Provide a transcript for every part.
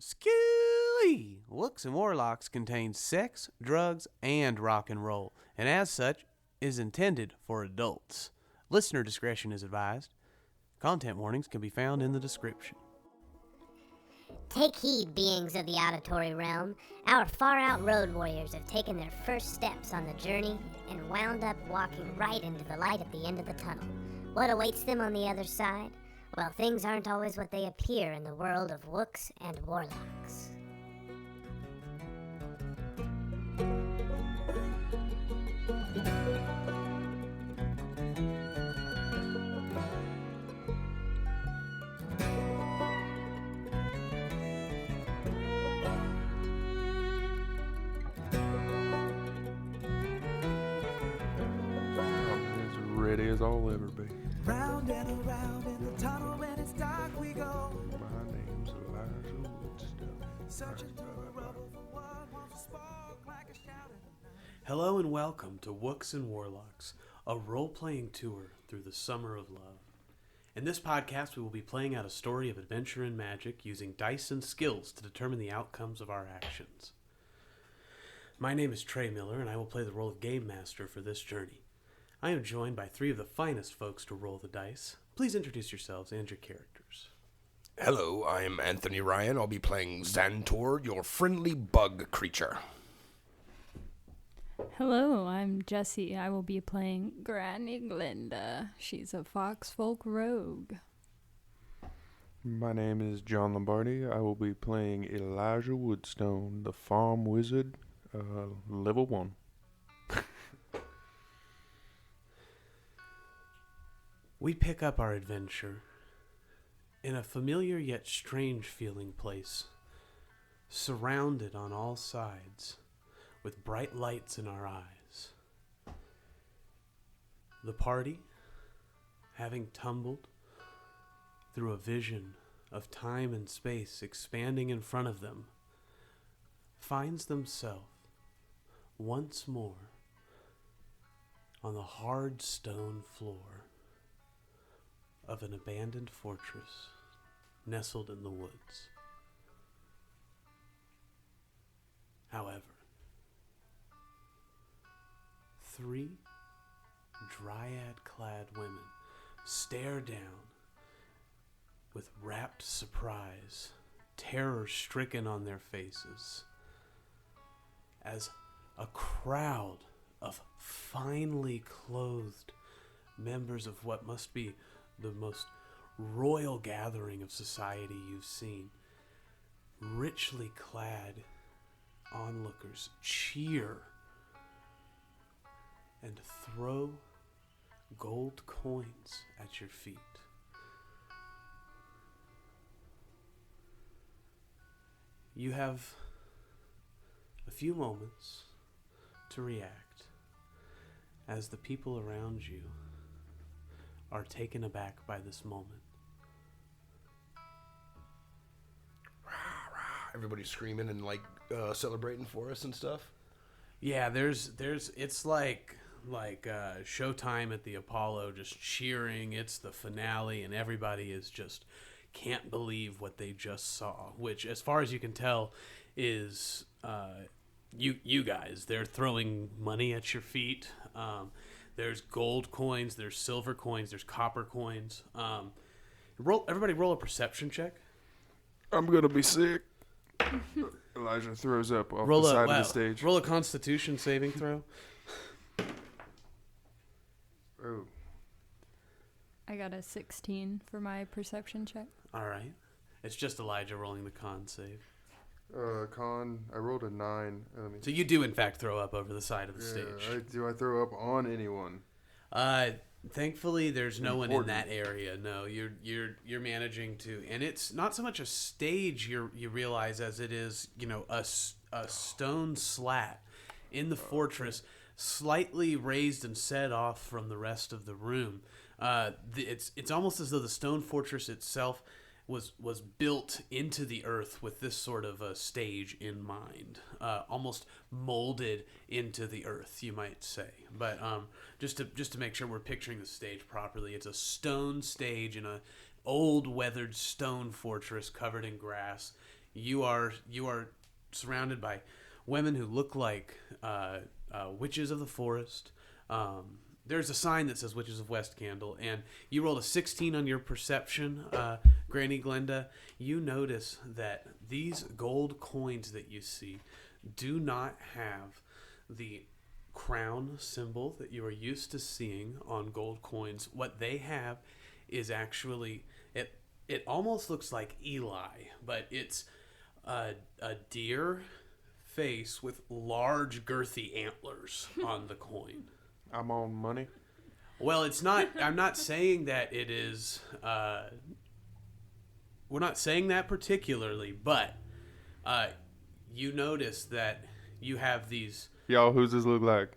Skooey! Wooks and Warlocks contains sex, drugs, and rock and roll, and as such, is intended for adults. Listener discretion is advised. Content warnings can be found in the description. Take heed, beings of the auditory realm. Our far-out road warriors have taken their first steps on the journey and wound up walking right into the light at the end of the tunnel. What awaits them on the other side? Well, things aren't always what they appear in the world of Wooks and Warlocks. I'm as ready as I'll ever be. Round and around in the tunnel when it's dark we go. My name's Elijah Woodstone. Searching through the rubble for what wants to spark like a shout in the night. Hello and welcome to Wooks and Warlocks, a role-playing tour through the summer of love. In this podcast, we will be playing out a story of adventure and magic using dice and skills to determine the outcomes of our actions. My name is Trey Miller, and I will play the role of Game Master for this journey. I am joined by three of the finest folks to roll the dice. Please introduce yourselves and your characters. Hello, I am Anthony Ryan. I'll be playing Xantor, your friendly bug creature. Hello, I'm Jessie. I will be playing Granny Glinda. She's a foxfolk rogue. My name is John Lombardi. I will be playing Elijah Woodstone, the farm wizard, level 1. We pick up our adventure in a familiar yet strange feeling place, surrounded on all sides with bright lights in our eyes. The party, having tumbled through a vision of time and space expanding in front of them, finds themselves once more on the hard stone floor of an abandoned fortress nestled in the woods. However, three dryad-clad women stare down with rapt surprise, terror-stricken on their faces, as a crowd of finely clothed members of what must be the most royal gathering of society you've seen, richly clad onlookers cheer and throw gold coins at your feet. You have a few moments to react as the people around you are taken aback by this moment. Everybody's screaming and celebrating for us and stuff. Yeah, it's like Showtime at the Apollo, just cheering. It's the finale, and everybody is just can't believe what they just saw. Which, as far as you can tell, is you guys. They're throwing money at your feet. There's gold coins, there's silver coins, there's copper coins. Everybody roll a perception check. I'm gonna be sick. Elijah throws up off the side of the stage. Roll a Constitution saving throw. Oh. I got a 16 for my perception check. All right. It's just Elijah rolling the con save. Con, I rolled a 9. So you do, in fact, throw up over the side of the stage. Do I throw up on anyone? Thankfully, there's no one in that area. No, you're managing to, and it's not so much a stage you realize as it is, a stone slat in the fortress, slightly raised and set off from the rest of the room. It's almost as though the stone fortress itself was built into the earth with this sort of a stage in mind, almost molded into the earth, you might say. But just to make sure we're picturing the stage properly, it's a stone stage in a old weathered stone fortress covered in grass. you are surrounded by women who look like witches of the forest. There's a sign that says Witches of West Candle, and you rolled a 16 on your perception, Granny Glenda. You notice that these gold coins that you see do not have the crown symbol that you are used to seeing on gold coins. What they have is actually, it almost looks like Eli, but it's a deer face with large girthy antlers on the coin. I'm on money. Well, it's not. I'm not saying that it is. We're not saying that particularly, but you notice that you have these. Y'all, who's this look like?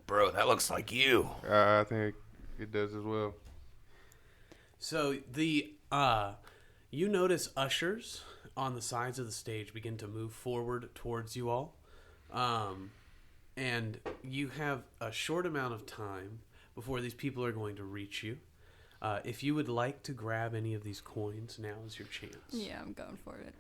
Bro, that looks like you. I think it does as well. So you notice ushers on the sides of the stage begin to move forward towards you all, and you have a short amount of time before these people are going to reach you. If you would like to grab any of these coins, now is your chance. Yeah, I'm going for it.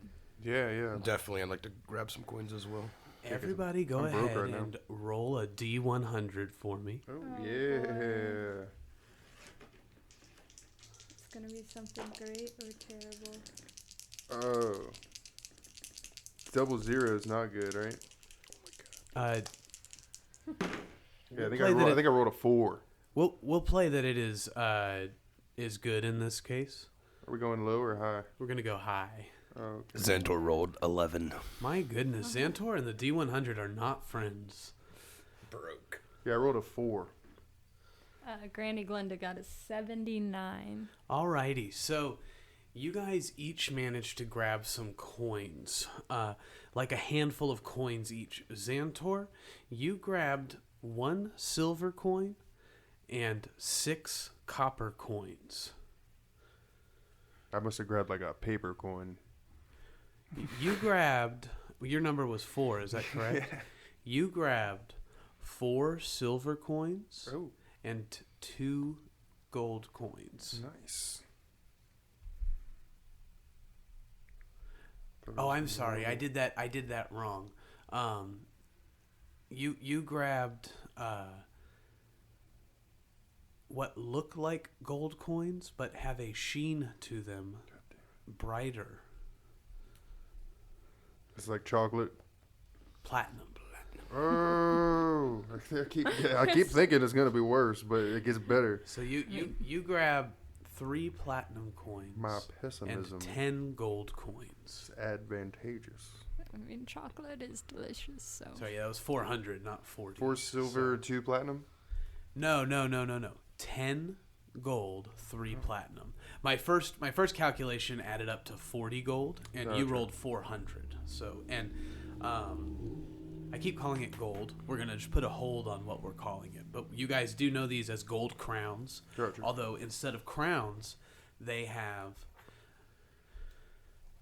Yeah. Definitely, I'd like to grab some coins as well. Everybody go I'm broke ahead right now. and roll a D100 for me. Oh, yeah. Boy. It's gonna be something great or terrible. Oh. Double zero is not good, right? Yeah, I think I rolled a 4. We'll play that it is good in this case. Are we going low or high? We're gonna go high. Oh, okay. Xantor rolled 11. My goodness, Xantor and the D100 are not friends. Broke. Yeah, I rolled a 4. Granny Glenda got a 79. Alrighty, so you guys each managed to grab some coins, like a handful of coins each. Xantor, you grabbed 1 silver coin and 6 copper coins. I must have grabbed like a paper coin. You grabbed, your number was 4, is that correct? Yeah. You grabbed 4 silver coins Oh, and 2 gold coins. nice. Oh, I'm sorry. I did that wrong. You grabbed what look like gold coins but have a sheen to them, brighter. It's like chocolate. Platinum. Oh, I keep thinking it's gonna be worse, but it gets better. So you grab 3 platinum coins My and pessimism 10 gold coins. is advantageous. I mean, chocolate is delicious, so. Sorry, that was 400, not 40. 4 silver, 2 platinum. No. 10 gold, 3 platinum. My first calculation added up to 40 gold, and you Gotcha. rolled 400. So, and I keep calling it gold. We're gonna just put a hold on what we're calling it. But you guys do know these as gold crowns. Gotcha. Although instead of crowns, they have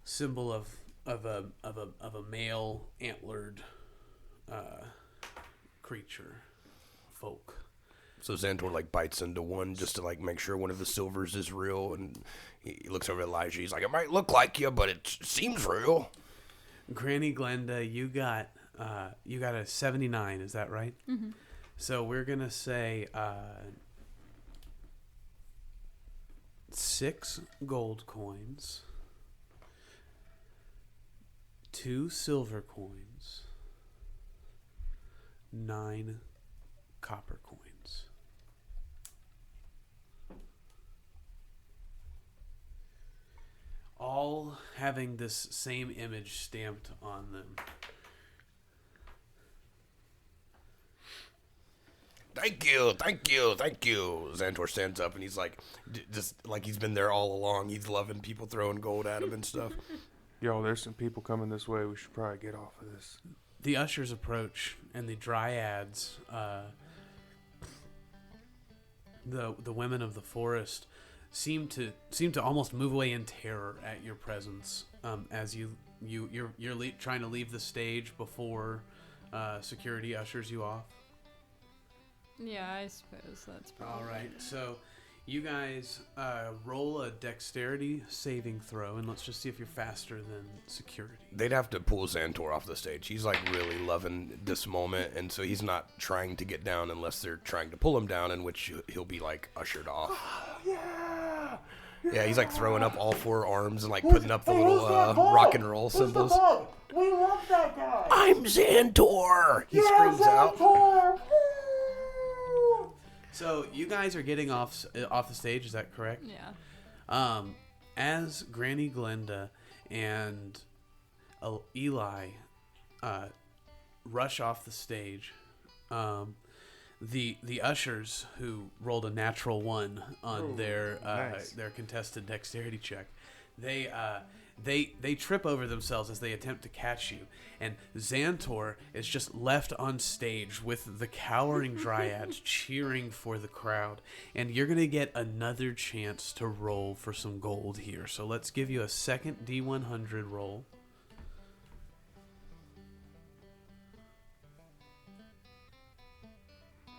symbol of a male antlered creature, folk. So Xantor like bites into one just to like make sure one of the silvers is real, and he looks over at Elijah. He's like, "It might look like you, but it seems real." Granny Glenda, you got a 79. Is that right? Mm-hmm. So we're gonna say 6 gold coins, 2 silver coins, 9 copper coins. All having this same image stamped on them. Thank you. Xantor stands up and he's like, just like he's been there all along. He's loving people throwing gold at him and stuff. Yo, there's some people coming this way. We should probably get off of this. The ushers approach, and the dryads, the women of the forest, seem to almost move away in terror at your presence, as you're trying to leave the stage before security ushers you off. Yeah, I suppose that's probably. All right, so You guys roll a dexterity saving throw, and let's just see if you're faster than security. They'd have to pull Xantor off the stage. He's like really loving this moment, and so he's not trying to get down unless they're trying to pull him down, in which he'll be like ushered off. Yeah. Yeah, he's like throwing up all 4 arms and like putting up the little rock and roll symbols. We love that guy. I'm Xantor! He screams out. Xantor. So you guys are getting off the stage, is that correct? Yeah. As Granny Glenda and Eli rush off the stage, the ushers who rolled a natural 1 on their contested dexterity check, they trip over themselves as they attempt to catch you, and Xantor is just left on stage with the cowering dryads cheering for the crowd, and you're gonna get another chance to roll for some gold here. So let's give you a second D100 roll.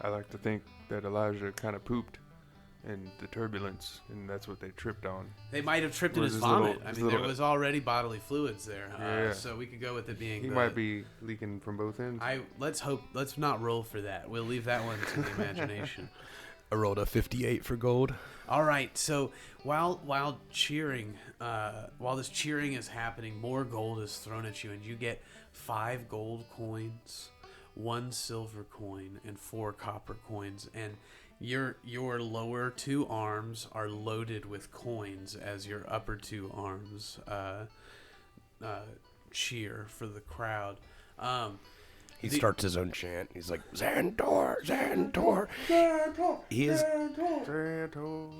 I like to think that Elijah kind of pooped in the turbulence, and that's what they tripped on. They might have tripped in Was his his little- vomit. his There little- was already bodily fluids there, Yeah. so we could go with it being. He might be leaking from both ends. Let's not roll for that. We'll leave that one to the imagination. I rolled a 58 for gold. All right. So while cheering, while this cheering is happening, more gold is thrown at you, and you get 5 gold coins, 1 silver coin, and 4 copper coins, and your lower 2 arms are loaded with coins as your upper 2 arms cheer for the crowd. He starts his own chant. He's like, Xantor, Xantor. He is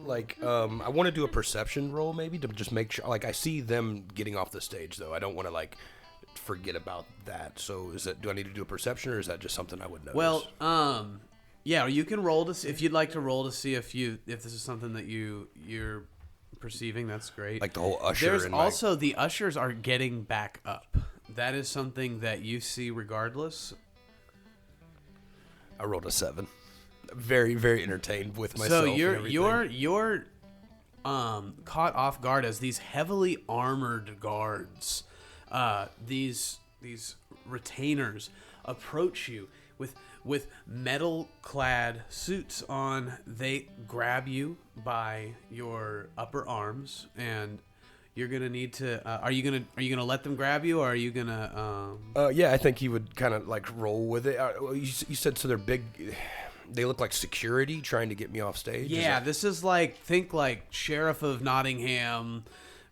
like, I want to do a perception roll maybe to just make sure. Like, I see them getting off the stage though. I don't want to like forget about that. So do I need to do a perception, or is that just something I would notice? Well, yeah, you can roll to see, if you'd like to roll to see if this is something that you're perceiving. That's great. like the whole usher. There's and also the ushers are getting back up. That is something that you see regardless. I rolled a 7. Very, very entertained with myself. So and everything. you're caught off guard as these heavily armored guards, these retainers approach you with metal-clad suits on. They grab you by your upper arms, and you're gonna need to. Are you gonna let them grab you, or are you gonna? Yeah, I think he would kind of like roll with it. You said so they're big. They look like security trying to get me off stage. Yeah, this is like, think like Sheriff of Nottingham,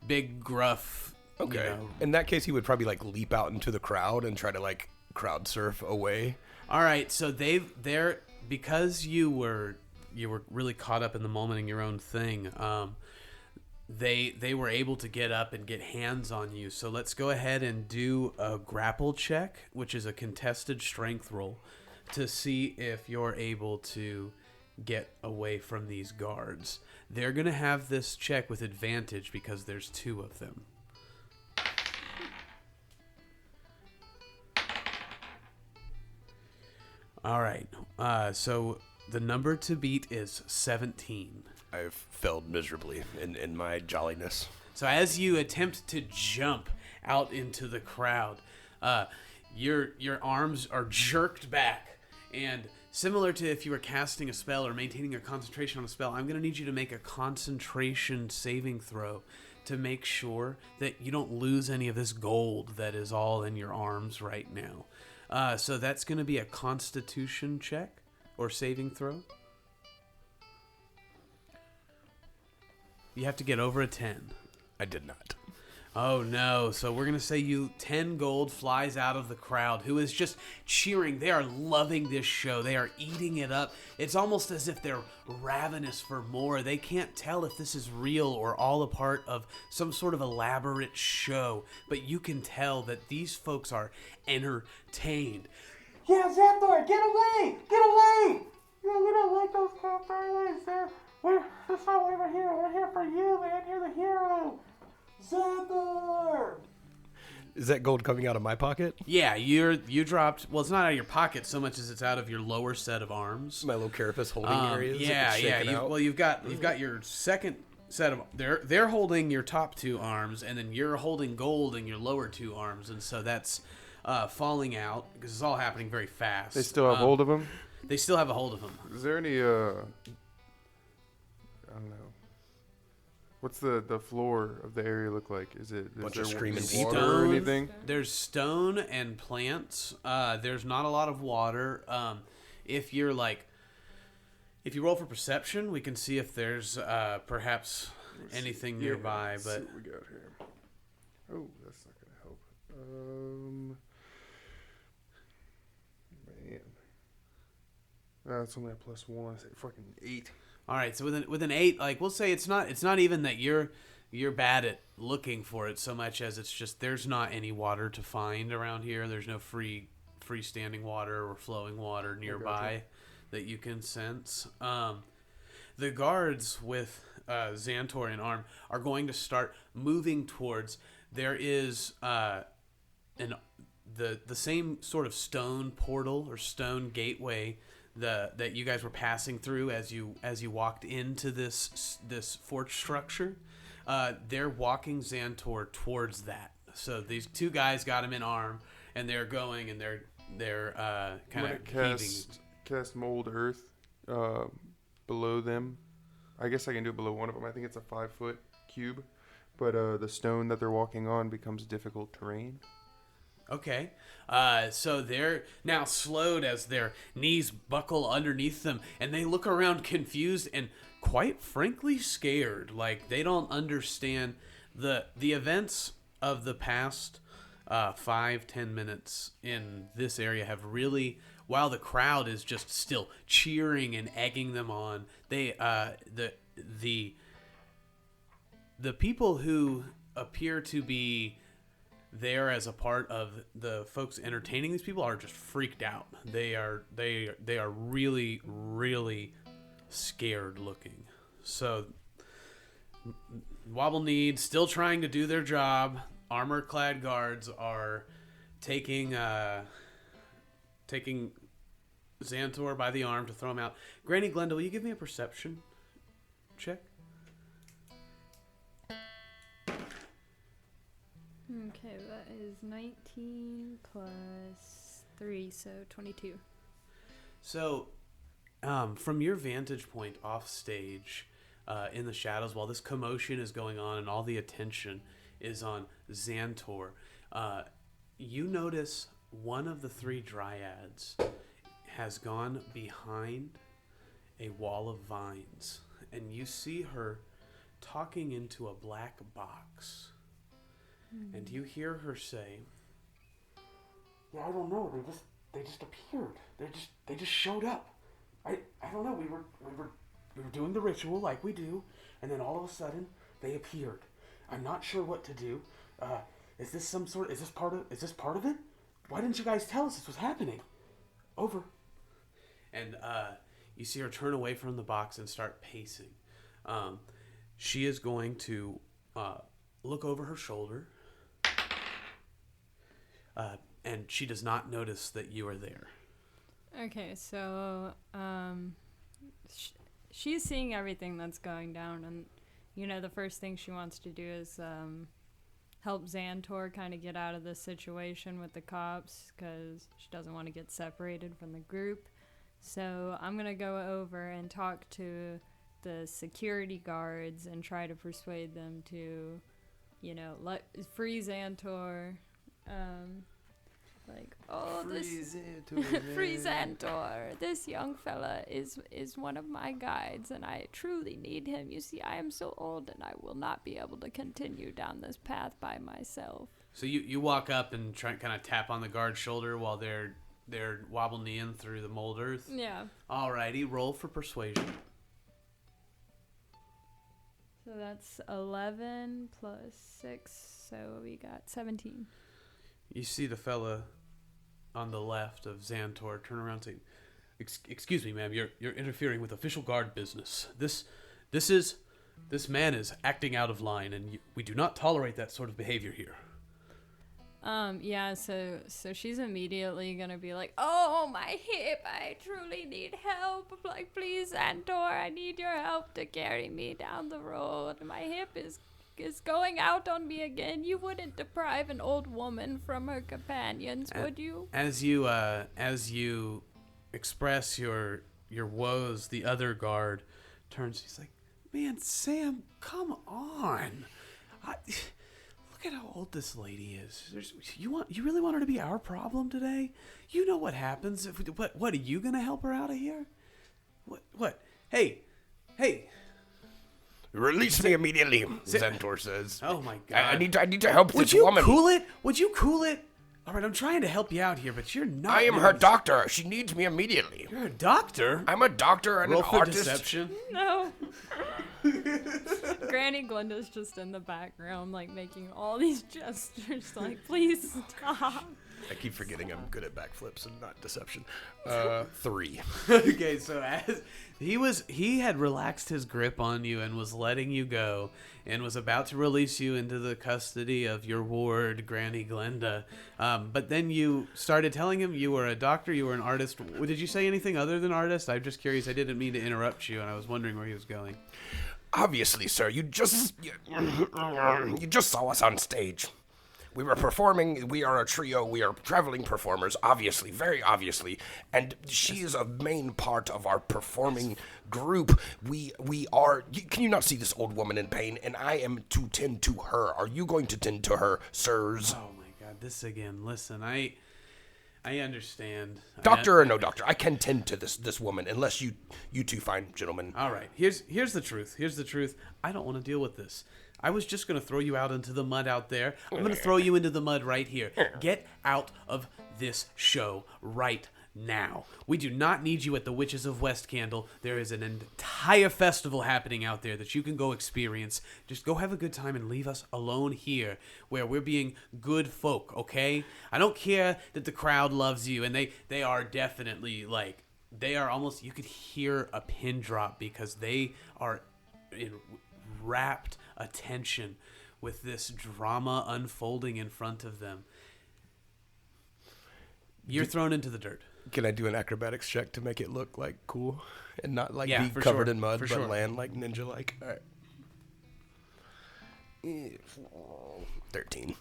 big gruff. Okay. You know. In that case, he would probably like leap out into the crowd and try to like crowd surf away. All right, so they're because you were really caught up in the moment in your own thing. They were able to get up and get hands on you. So let's go ahead and do a grapple check, which is a contested strength roll, to see if you're able to get away from these guards. They're going to have this check with advantage because there's 2 of them. All right. So the number to beat is 17. I've failed miserably in my jolliness. So as you attempt to jump out into the crowd, your arms are jerked back, and similar to if you were casting a spell or maintaining your concentration on a spell, I'm going to need you to make a concentration saving throw to make sure that you don't lose any of this gold that is all in your arms right now. So that's going to be a Constitution check or saving throw. You have to get over a 10. I did not. Oh no, so we're going to say 10 gold flies out of the crowd, who is just cheering. They are loving this show. They are eating it up. It's almost as if they're ravenous for more. They can't tell if this is real or all a part of some sort of elaborate show, but you can tell that these folks are entertained. Yeah, Xantor, get away! Get away! Yeah, we don't like those cops anyways. That's not why we're here. We're here for you, man. You're the hero. Xantor! Is that gold coming out of my pocket? Yeah, you dropped. Well, it's not out of your pocket so much as it's out of your lower set of arms. My little carapace holding areas. Yeah. You've got your second set of. They're holding your top two arms, and then you're holding gold in your lower two arms, and so that's falling out because it's all happening very fast. They still have hold of him? They still have a hold of him. Is there any, I don't know. What's the floor of the area look like? Is Bunch there of screaming water people. or anything? There's stone and plants. There's not a lot of water. If you roll for perception, we can see if there's perhaps anything nearby. Let's But see what we got here. Oh, that's not gonna help. Man, that's only a +1. I say fucking 8. all right, so with an 8, like we'll say it's not even that you're bad at looking for it so much as it's just there's not any water to find around here. There's no freestanding water or flowing water nearby that you can sense. The guards with Xantor in arm are going to start moving towards. There is the same sort of stone portal or stone gateway that you guys were passing through as you walked into this fort structure. They're walking Xantor towards that. So these two guys got him in arm, and they're going and they're kind of cast mold earth below them. I guess I can do it below one of them. I think it's a 5-foot cube, but the stone that they're walking on becomes difficult terrain. Okay. So they're now slowed as their knees buckle underneath them, and they look around confused and quite frankly scared. Like they don't understand the events of the past 5-10 minutes in this area have really, while the crowd is just still cheering and egging them on, they the people who appear to be there as a part of the folks entertaining these people are just freaked out. They are really, really scared looking. So Wobble Need still trying to do their job. Armor-clad guards are taking Xantor by the arm to throw him out. Granny Glenda, will you give me a perception check? Okay, that is 19 plus 3, so 22. So, from your vantage point off stage, in the shadows, while this commotion is going on and all the attention is on Xantor, you notice one of the 3 dryads has gone behind a wall of vines, and you see her talking into a black box. And you hear her say, Yeah, I don't know. They just appeared. They just showed up. I don't know. We were doing the ritual like we do, and then all of a sudden they appeared. I'm not sure what to do. Is this part of it? Why didn't you guys tell us this was happening? Over. and you see her turn away from the box and start pacing. She is going to look over her shoulder. And she does not notice that you are there. Okay, so she's seeing everything that's going down, and the first thing she wants to do is help Xantor kind of get out of this situation with the cops, because she doesn't want to get separated from the group. So I'm gonna go over and talk to the security guards and try to persuade them to, let free Xantor. Free Xantor. This young fella is one of my guides, and I truly need him. You see, I am so old, and I will not be able to continue down this path by myself. So you walk up and try kind of tap on the guard's shoulder while they're wobble kneeing through the mold earth. Yeah. Alrighty, roll for persuasion. So that's 11 plus 6, so we got 17. You see the fella on the left of Xantor turn around and say, "Excuse me, ma'am, you're interfering with official guard business. This man is acting out of line, and we do not tolerate that sort of behavior here." Yeah, so she's immediately gonna be like, oh, my hip, I truly need help. Like, please, Xantor, I need your help to carry me down the road. My hip is going out on me again. You wouldn't deprive an old woman from her companions, would you? As you express your woes, the other guard turns. He's like, "Man, Sam, come on! Look at how old this lady is. You really want her to be our problem today? You know what happens if what are you gonna help her out of here? What? Hey!" Release me immediately, Xantor says. Oh my God! I need to help Would this you woman. cool it? Would you cool it? All right, I'm trying to help you out here, but you're not. I am her doctor. She needs me immediately. You're a doctor. I'm a doctor and Roll an for artist. deception. No. Granny Glinda's just in the background, like, making all these gestures, like, please stop. I keep forgetting I'm good at backflips and not deception. 3. Okay, so as he had relaxed his grip on you and was letting you go and was about to release you into the custody of your ward, Granny Glinda. But then you started telling him you were a doctor, you were an artist. Did you say anything other than artist? I'm just curious. I didn't mean to interrupt you, and I was wondering where he was going. Obviously, sir, you just saw us on stage. We were performing. We are a trio. We are traveling performers, obviously, very obviously. And she is a main part of our performing group. We are. Can you not see this old woman in pain? And I am to tend to her. Are you going to tend to her, sirs? Oh my God, this again. Listen, I understand. Doctor or no doctor, I can tend to this woman unless you two fine gentlemen. All right, here's the truth. Here's the truth. I don't want to deal with this. I was just going to throw you out into the mud out there. I'm going to throw you into the mud right here. Get out of this show right now. We do not need you at the Witches of West Candle. There is an entire festival happening out there that you can go experience. Just go have a good time and leave us alone here where we're being good folk, okay? I don't care that the crowd loves you, and they are definitely, like, they are almost, you could hear a pin drop because they are in rapt attention with this drama unfolding in front of them. You're thrown into the dirt. Can I do an acrobatics check to make it look like cool and not like Yeah, be for covered sure, in mud, for but sure. land like ninja like? All right. 13.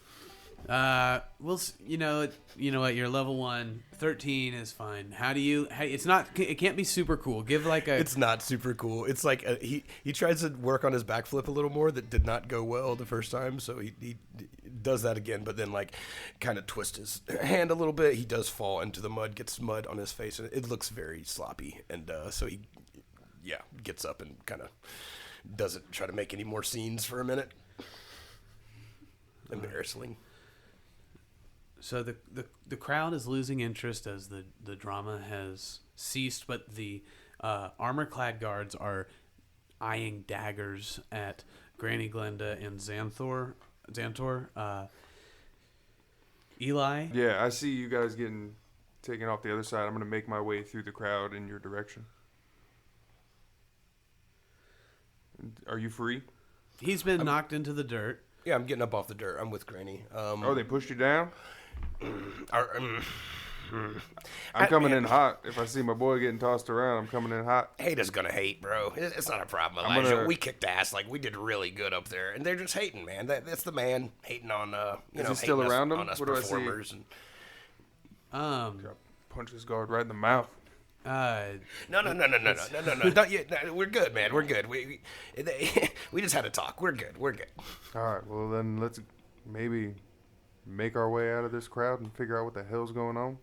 You know what? You're level 1. 13 is fine. It can't be super cool. Give like a. It's not super cool. It's like he tries to work on his backflip a little more. That did not go well the first time, so he does that again. But then like kind of twists his hand a little bit. He does fall into the mud, gets mud on his face, and it looks very sloppy. And so he gets up and kind of doesn't try to make any more scenes for a minute. Embarrassing. So the crowd is losing interest as the drama has ceased, but the armor-clad guards are eyeing daggers at Granny Glinda and Xantor. Eli? Yeah, I see you guys getting taken off the other side. I'm going to make my way through the crowd in your direction. Are you free? He's been knocked into the dirt. Yeah, I'm getting up off the dirt. I'm with Granny. Oh, they pushed you down? I'm I'm coming in hot. If I see my boy getting tossed around, I'm coming in hot. Haters gonna hate, bro. It's not a problem, I'm Elijah. gonna- We kicked ass. Like, we did really good up there. And they're just hating, man. That's the man hating on, Is he still hating around us, him? on us What do I see? performers. And Punch this guard right in the mouth. No. Not yet. No, we're good, man. We're good. We just had a talk. We're good. We're good. All right, well, then let's maybe make our way out of this crowd and figure out what the hell's going on.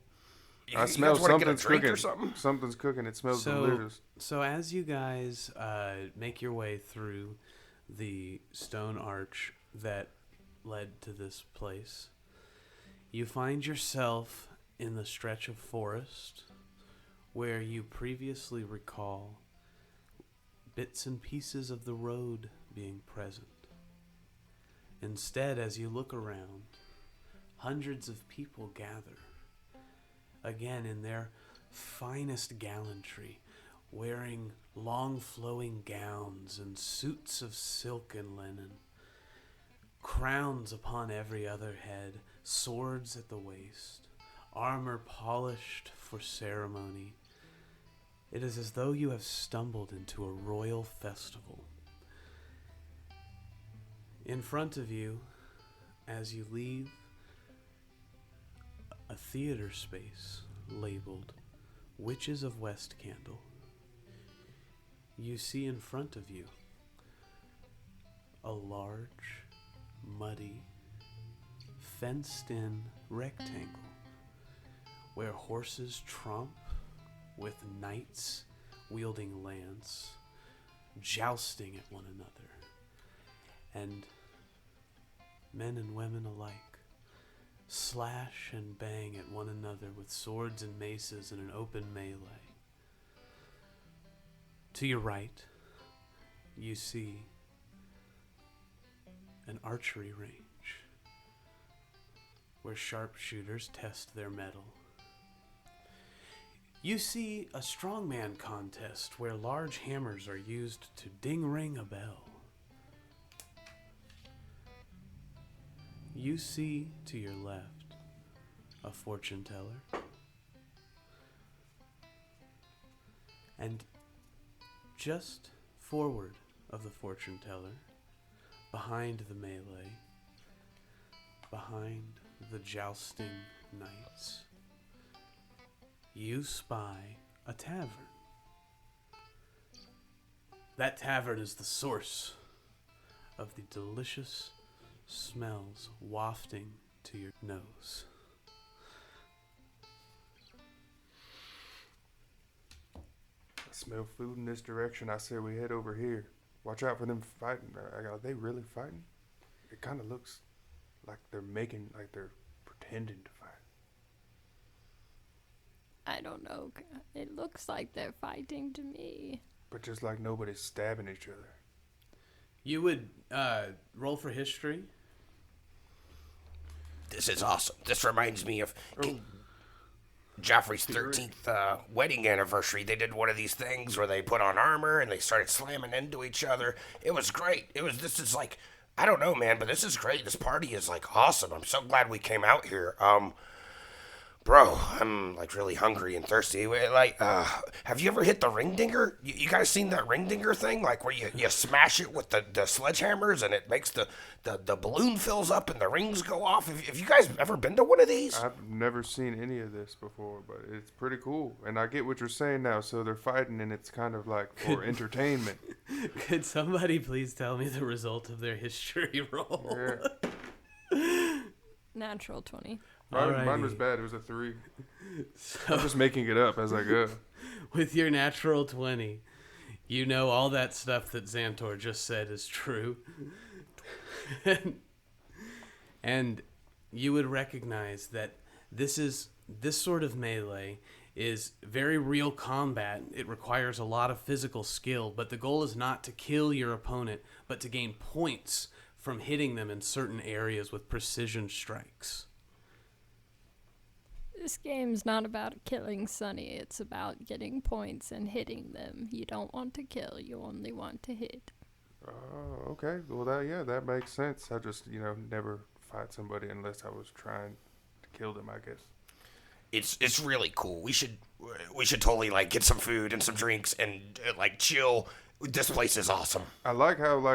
I smell guys wanna get a something's drink cooking. or something? Something's cooking. It smells delicious. So as you guys make your way through the stone arch that led to this place, you find yourself in the stretch of forest where you previously recall bits and pieces of the road being present. Instead, as you look around, hundreds of people gather, again in their finest gallantry, wearing long flowing gowns and suits of silk and linen, crowns upon every other head, swords at the waist, armor polished for ceremony. It is as though you have stumbled into a royal festival. In front of you, as you leave, a theater space labeled Witches of West Candle. You see in front of you a large, muddy, fenced-in rectangle where horses tromp with knights wielding lance, jousting at one another, and men and women alike slash and bang at one another with swords and maces in an open melee. To your right, you see an archery range where sharpshooters test their mettle. You see a strongman contest where large hammers are used to ding-ring a bell. You see to your left a fortune teller. And just forward of the fortune teller, behind the melee, behind the jousting knights, you spy a tavern. That tavern is the source of the delicious smells wafting to your nose. I smell food in this direction. I say we head over here. Watch out for them fighting. Are they really fighting? It kind of looks like they're pretending to fight. I don't know. It looks like they're fighting to me. But just like nobody's stabbing each other. You would roll for history. This is awesome. This reminds me of King Joffrey's 13th wedding anniversary. They did one of these things where they put on armor and they started slamming into each other. It was great. This is like, I don't know, man, but this is great. This party is like awesome. I'm so glad we came out here. Bro, I'm like really hungry and thirsty. Have you ever hit the ring dinger? You guys seen that ring dinger thing? Like where you smash it with the sledgehammers and it makes the balloon fills up and the rings go off. Have you guys ever been to one of these? I've never seen any of this before, but it's pretty cool. And I get what you're saying now. So they're fighting and it's kind of like for entertainment. Could somebody please tell me the result of their history roll? Yeah. Natural 20. Mine was bad. It was a 3. I'm just making it up as I go. With your natural 20, you know all that stuff that Xantor just said is true. And you would recognize that this sort of melee is very real combat. It requires a lot of physical skill, but the goal is not to kill your opponent, but to gain points from hitting them in certain areas with precision strikes. This game's not about killing Sonny. It's about getting points and hitting them. You don't want to kill. You only want to hit. Oh, okay. Well, that makes sense. I just, never fight somebody unless I was trying to kill them, I guess. It's really cool. We should totally like get some food and some drinks and chill. This place is awesome. I like how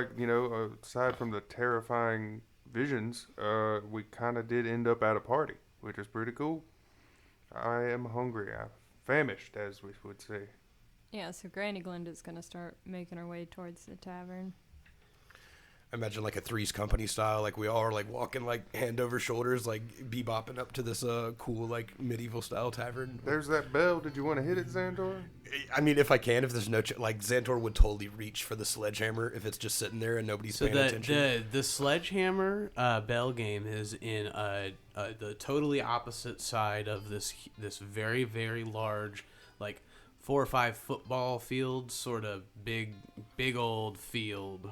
aside from the terrifying visions, we kind of did end up at a party, which is pretty cool. I am hungry. I'm famished, as we would say. Yeah, so Granny Glinda's going to start making her way towards the tavern. I imagine like a Three's Company style, like we all are like walking like hand over shoulders, like bebopping up to this cool like medieval style tavern. There's that bell. Did you want to hit it, Xantor? I mean, if I can, if there's no like Xantor would totally reach for the sledgehammer if it's just sitting there and nobody's paying attention. The sledgehammer bell game is in the totally opposite side of this very, very large, like 4 or 5 football fields, sort of big old field.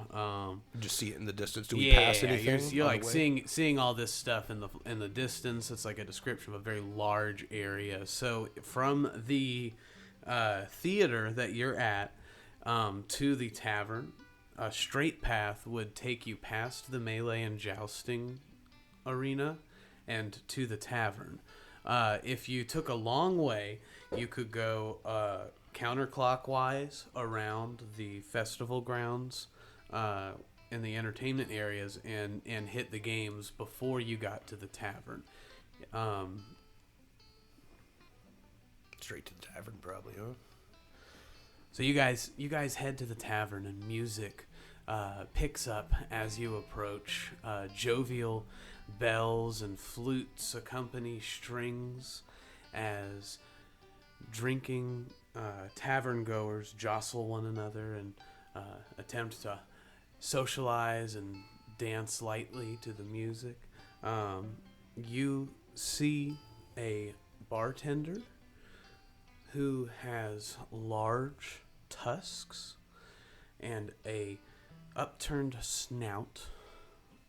Just see it in the distance. Do we pass anything? You're like seeing all this stuff in the distance. It's like a description of a very large area. So from the theater that you're at to the tavern, a straight path would take you past the melee and jousting arena and to the tavern. If you took a long way, you could go counterclockwise around the festival grounds in the entertainment areas and hit the games before you got to the tavern. Straight to the tavern, probably, huh? So you guys head to the tavern, and music picks up as you approach. Jovial bells and flutes accompany strings as drinking tavern goers jostle one another and attempt to socialize and dance lightly to the music. You see a bartender who has large tusks and a upturned snout,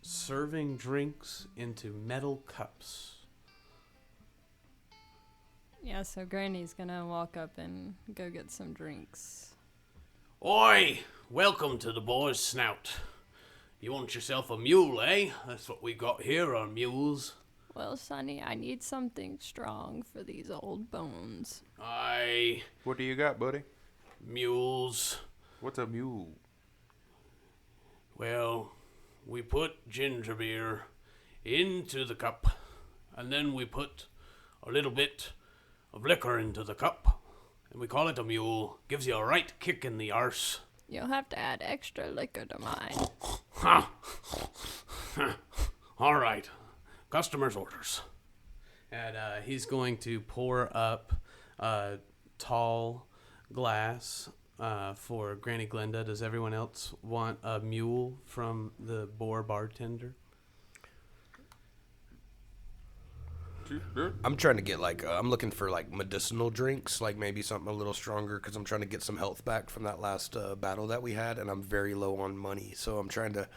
serving drinks into metal cups. Yeah, so Granny's gonna walk up and go get some drinks. Oi! Welcome to the boys' snout. You want yourself a mule, eh? That's what we got here, are mules. Well, Sonny, I need something strong for these old bones. Aye, What do you got, buddy? mules. What's a mule? Well, we put ginger beer into the cup, and then we put a little bit of liquor into the cup, and we call it a mule. Gives you a right kick in the arse. You'll have to add extra liquor to mine. Ha! All right. Customer's orders. And he's going to pour up a tall glass for Granny Glenda. Does everyone else want a mule from the boar bartender? I'm trying to get I'm looking for medicinal drinks, maybe something a little stronger, because I'm trying to get some health back from that last battle that we had, and I'm very low on money, so I'm trying to,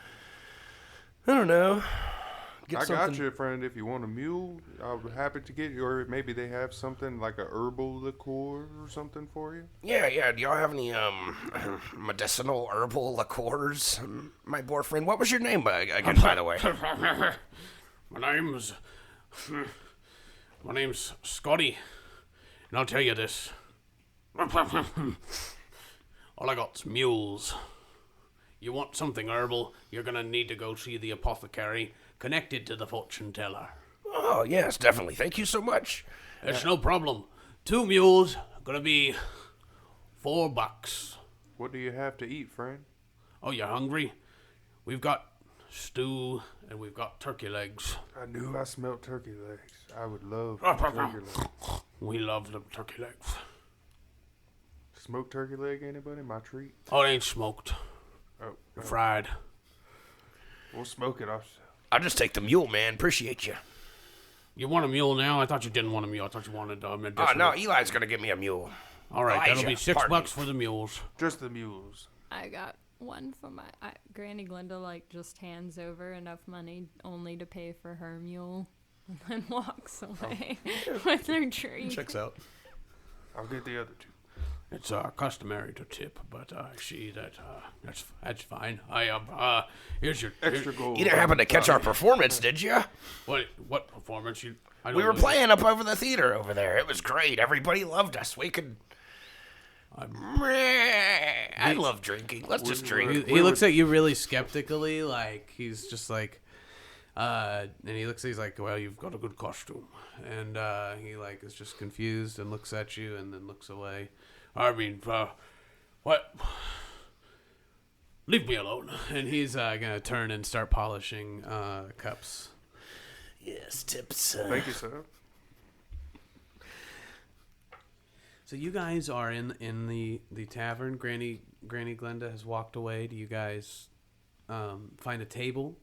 I don't know, get something. I got you, friend. If you want a mule, I'll be happy to get you. Or maybe they have something like a herbal liqueur or something for you. Yeah. Do y'all have any medicinal herbal liqueurs? My boyfriend. What was your name again, by the way? My name's Scotty, and I'll tell you this. All I got's mules. You want something herbal, you're gonna need to go see the apothecary connected to the fortune teller. Oh yes, definitely. Thank you so much. It's no problem. 2 mules, gonna be $4. What do you have to eat, friend? Oh, you're hungry? We've got stew and we've got turkey legs. I knew I smelled turkey legs. I would love turkey legs. We love them turkey legs. Smoked turkey leg, anybody? My treat. Oh, it ain't smoked. Oh, They're fried. we'll smoke it ourselves. I'll just take the mule, man. Appreciate you. You want a mule now? I thought you didn't want a mule. I thought you wanted medicinal. Oh no, Eli's gonna give me a mule. All right, that'll be Elijah, $6 for the mules. Just the mules. I got one for my... Granny Glenda, just hands over enough money only to pay for her mule and then walks away with her drink. Checks out. I'll get the other 2. It's customary to tip, but I see that that's fine. Here's your Extra gold. You didn't happen to catch our performance, did you? what performance? We were playing up over the theater over there. It was great. Everybody loved us. We could. I love drinking. Let's just drink. He looks at you really skeptically, like he's just like, and he's like, well, you've got a good costume, and he is just confused and looks at you and then looks away. I mean, what? Leave me alone. And he's gonna turn and start polishing cups. Yes, tips. Thank you, sir. So you guys are in the tavern. Granny Glenda has walked away. Do you guys find a table?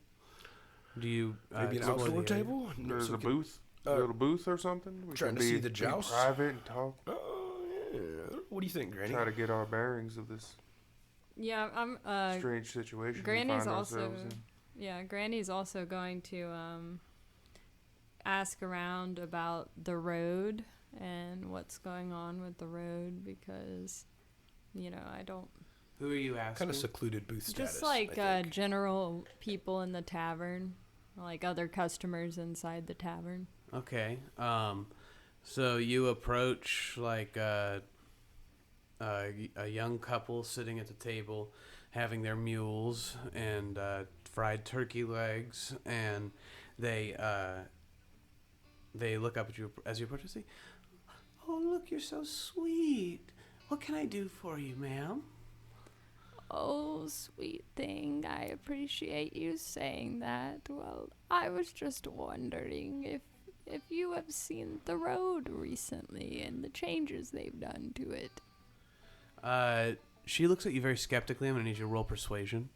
Do you Maybe an explore outdoor the area? table? There's a booth. A little booth or something. We trying can to see be- the be joust? private and talk. Oh, yeah. What do you think, Granny? Try to get our bearings of this Yeah, I'm... strange situation Granny's we find also... ourselves in. Yeah, Granny's also going to ask around about the road and what's going on with the road because, I don't Who are you asking? Kind of secluded booth status. Just like general people in the tavern, like other customers inside the tavern. Okay. So you approach like a young couple sitting at the table, having their mules and fried turkey legs, and they look up at you as you approach and say, "Oh, look, you're so sweet. What can I do for you, ma'am?" Oh, sweet thing. I appreciate you saying that. Well, I was just wondering if you have seen the road recently and the changes they've done to it. She looks at you very skeptically. I'm going to need you to roll persuasion.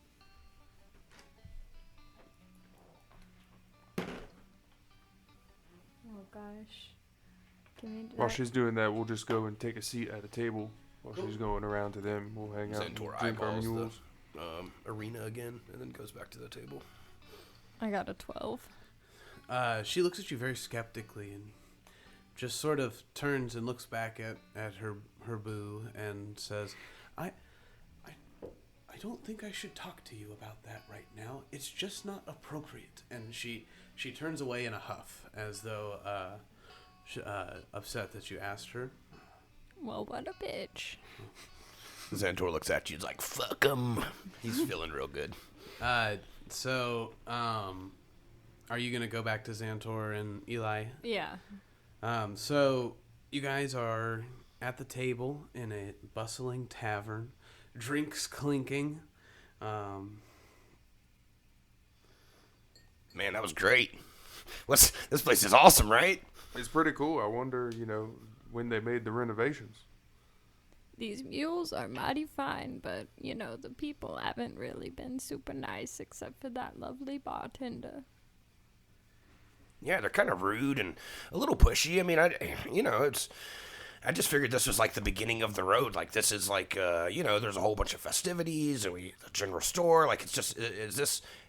Oh, gosh. Can we do While that? she's doing that, we'll just go and take a seat at a table. While she's going around to them, we'll hang out and Centaur drink our eyeballs mules. the arena again, and then goes back to the table. I got a 12. She looks at you very skeptically and just sort of turns and looks back at her boo and says, I don't think I should talk to you about that right now. It's just not appropriate." And she turns away in a huff, as though upset that you asked her. Well, what a bitch. Xantor looks at you. He's like, "Fuck him." He's feeling real good. So, are you gonna go back to Xantor and Eli? Yeah. So you guys are at the table in a bustling tavern, drinks clinking. Man, that was great. This place is awesome, right? It's pretty cool. I wonder, when they made the renovations. These mules are mighty fine, but, the people haven't really been super nice except for that lovely bartender. Yeah, they're kind of rude and a little pushy. I mean, I just figured this was like the beginning of the road. Like, this is like, there's a whole bunch of festivities and the general store. Like, it's just,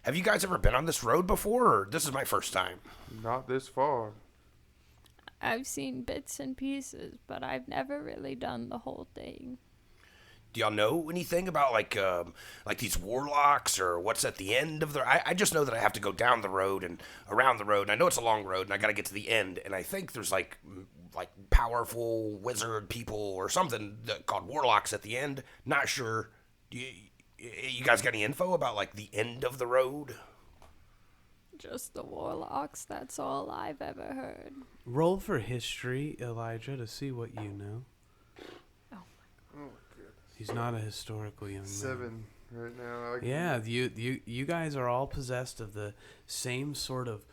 have you guys ever been on this road before, or this is my first time? Not this far. I've seen bits and pieces, but I've never really done the whole thing. Do y'all know anything about like these warlocks or what's at the end of the? I just know that I have to go down the road and around the road, and I know it's a long road, and I got to get to the end, and I think there's like powerful wizard people or something called warlocks at the end. Not sure. You guys got any info about like the end of the road? Just the warlocks, that's all I've ever heard. Roll for history, Elijah, to see what you know. Oh my goodness. He's not a historical young man. 7 right now. Yeah, you guys are all possessed of the same sort of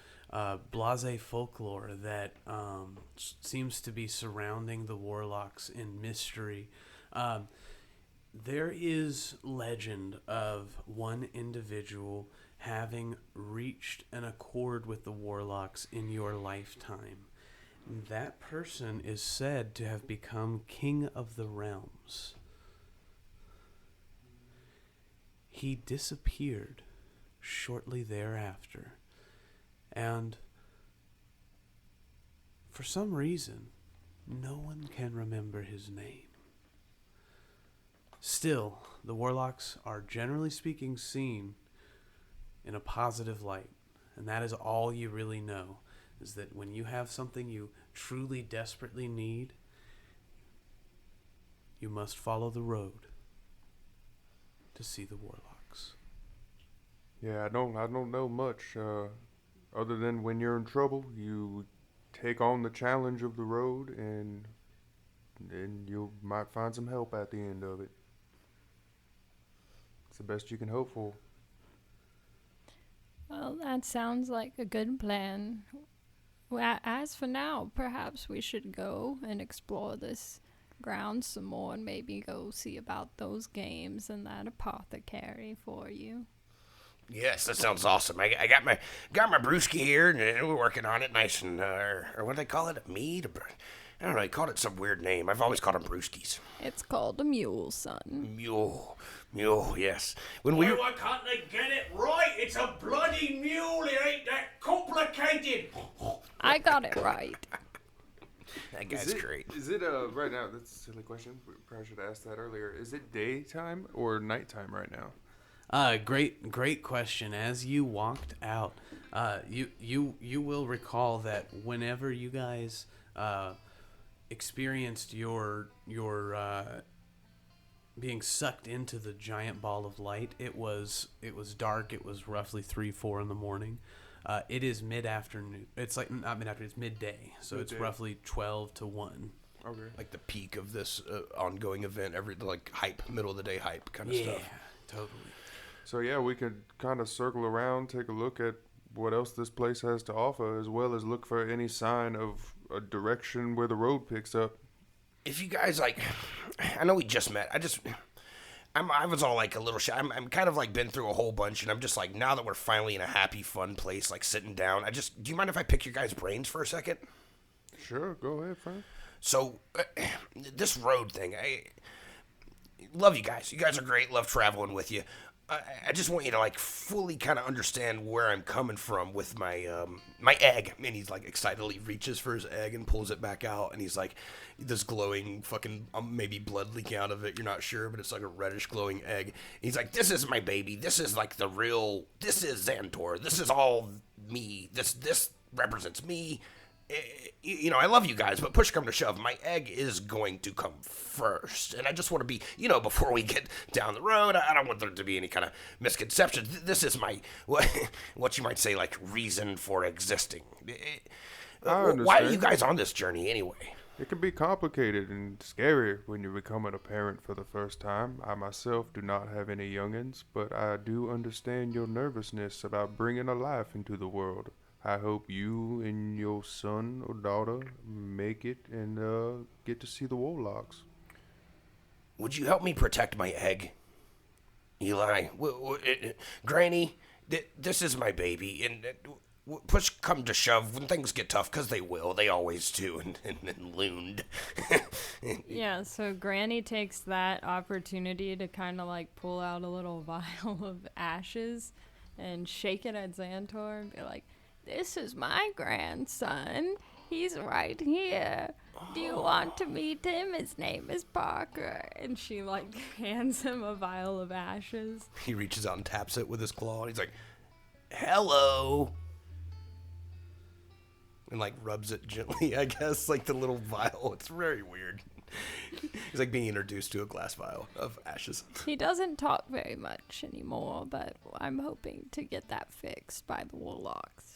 blasé folklore that seems to be surrounding the warlocks in mystery. There is legend of one individual having reached an accord with the warlocks in your lifetime. That person is said to have become king of the realms. He disappeared shortly thereafter, and for some reason, no one can remember his name. Still, the warlocks are generally speaking seen in a positive light, and that is all you really know, is that when you have something you truly desperately need, you must follow the road to see the warlocks. Yeah, I don't know much other than when you're in trouble, you take on the challenge of the road, and you might find some help at the end of it. It's the best you can hope for. Well, that sounds like a good plan. Well, as for now, perhaps we should go and explore this ground some more and maybe go see about those games and that apothecary for you. Yes, that sounds awesome. I got my brewski here, and we're working on it nice and, or what do they call it? A mead? I don't know, they called it some weird name. I've always called them brewskis. It's called a mule, son. Mule, yes. Why can't they get it right? It's a bloody mule. It ain't that complicated. I got it right. That guy's great. Is it right now? That's a silly question. We probably should have asked that earlier. Is it daytime or nighttime right now? Great question. As you walked out, you will recall that whenever you guys experienced your being sucked into the giant ball of light, it was dark. It was roughly 3-4 in the morning. It is mid-afternoon. It's like not mid-afternoon. It's midday. So it's roughly 12 to 1. Okay. Like the peak of this ongoing event, like hype, middle of the day hype kind of stuff. Yeah, totally. So yeah, we could kind of circle around, take a look at what else this place has to offer, as well as look for any sign of a direction where the road picks up. If you guys I know we just met. I was all like a little shy. I'm kind of like been through a whole bunch, and I'm just like, now that we're finally in a happy, fun place, like sitting down, do you mind if I pick your guys' brains for a second? Sure, go ahead, Frank. So, this road thing, I love you guys. You guys are great. Love traveling with you. I just want you to like fully kind of understand where I'm coming from with my my egg. And he's like excitedly reaches for his egg and pulls it back out, and he's like this glowing fucking maybe blood leaking out of it. You're not sure, but it's like a reddish glowing egg. And he's like, "This is my baby. This is like the real. This is Xantor. This is all me. This represents me." I love you guys, but push come to shove, my egg is going to come first. And I just want to be, before we get down the road, I don't want there to be any kind of misconception. This is my, what you might say, like, reason for existing. Why are you guys on this journey anyway? It can be complicated and scary when you're becoming a parent for the first time. I myself do not have any youngins, but I do understand your nervousness about bringing a life into the world. I hope you and your son or daughter make it and get to see the Warlocks. Would you help me protect my egg? Eli, Granny, this is my baby, and push come to shove, when things get tough, because they will, they always do, and looned. Yeah, so Granny takes that opportunity to kind of like pull out a little vial of ashes and shake it at Xantor and be like, "This is my grandson. He's right here. Do you want to meet him? His name is Parker." And she, like, hands him a vial of ashes. He reaches out and taps it with his claw, and he's like, "Hello." And, like, rubs it gently, I guess, like the little vial. It's very weird. He's like being introduced to a glass vial of ashes. He doesn't talk very much anymore, but I'm hoping to get that fixed by the Warlocks.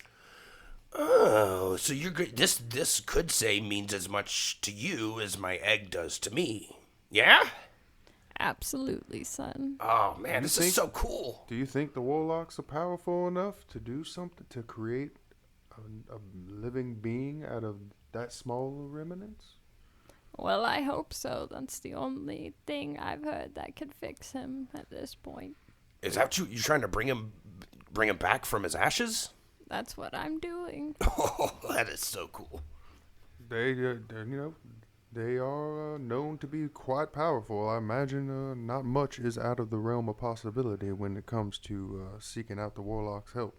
Oh, so you're good. This could say means as much to you as my egg does to me. Yeah? Absolutely, son. Oh, man, this is so cool. Do you think the Warlocks are powerful enough to do something to create a living being out of that small remnants? Well, I hope so. That's the only thing I've heard that could fix him at this point. Is that you're trying to bring him back from his ashes? That's what I'm doing. Oh, that is so cool. They are known to be quite powerful. I imagine not much is out of the realm of possibility when it comes to seeking out the Warlock's help.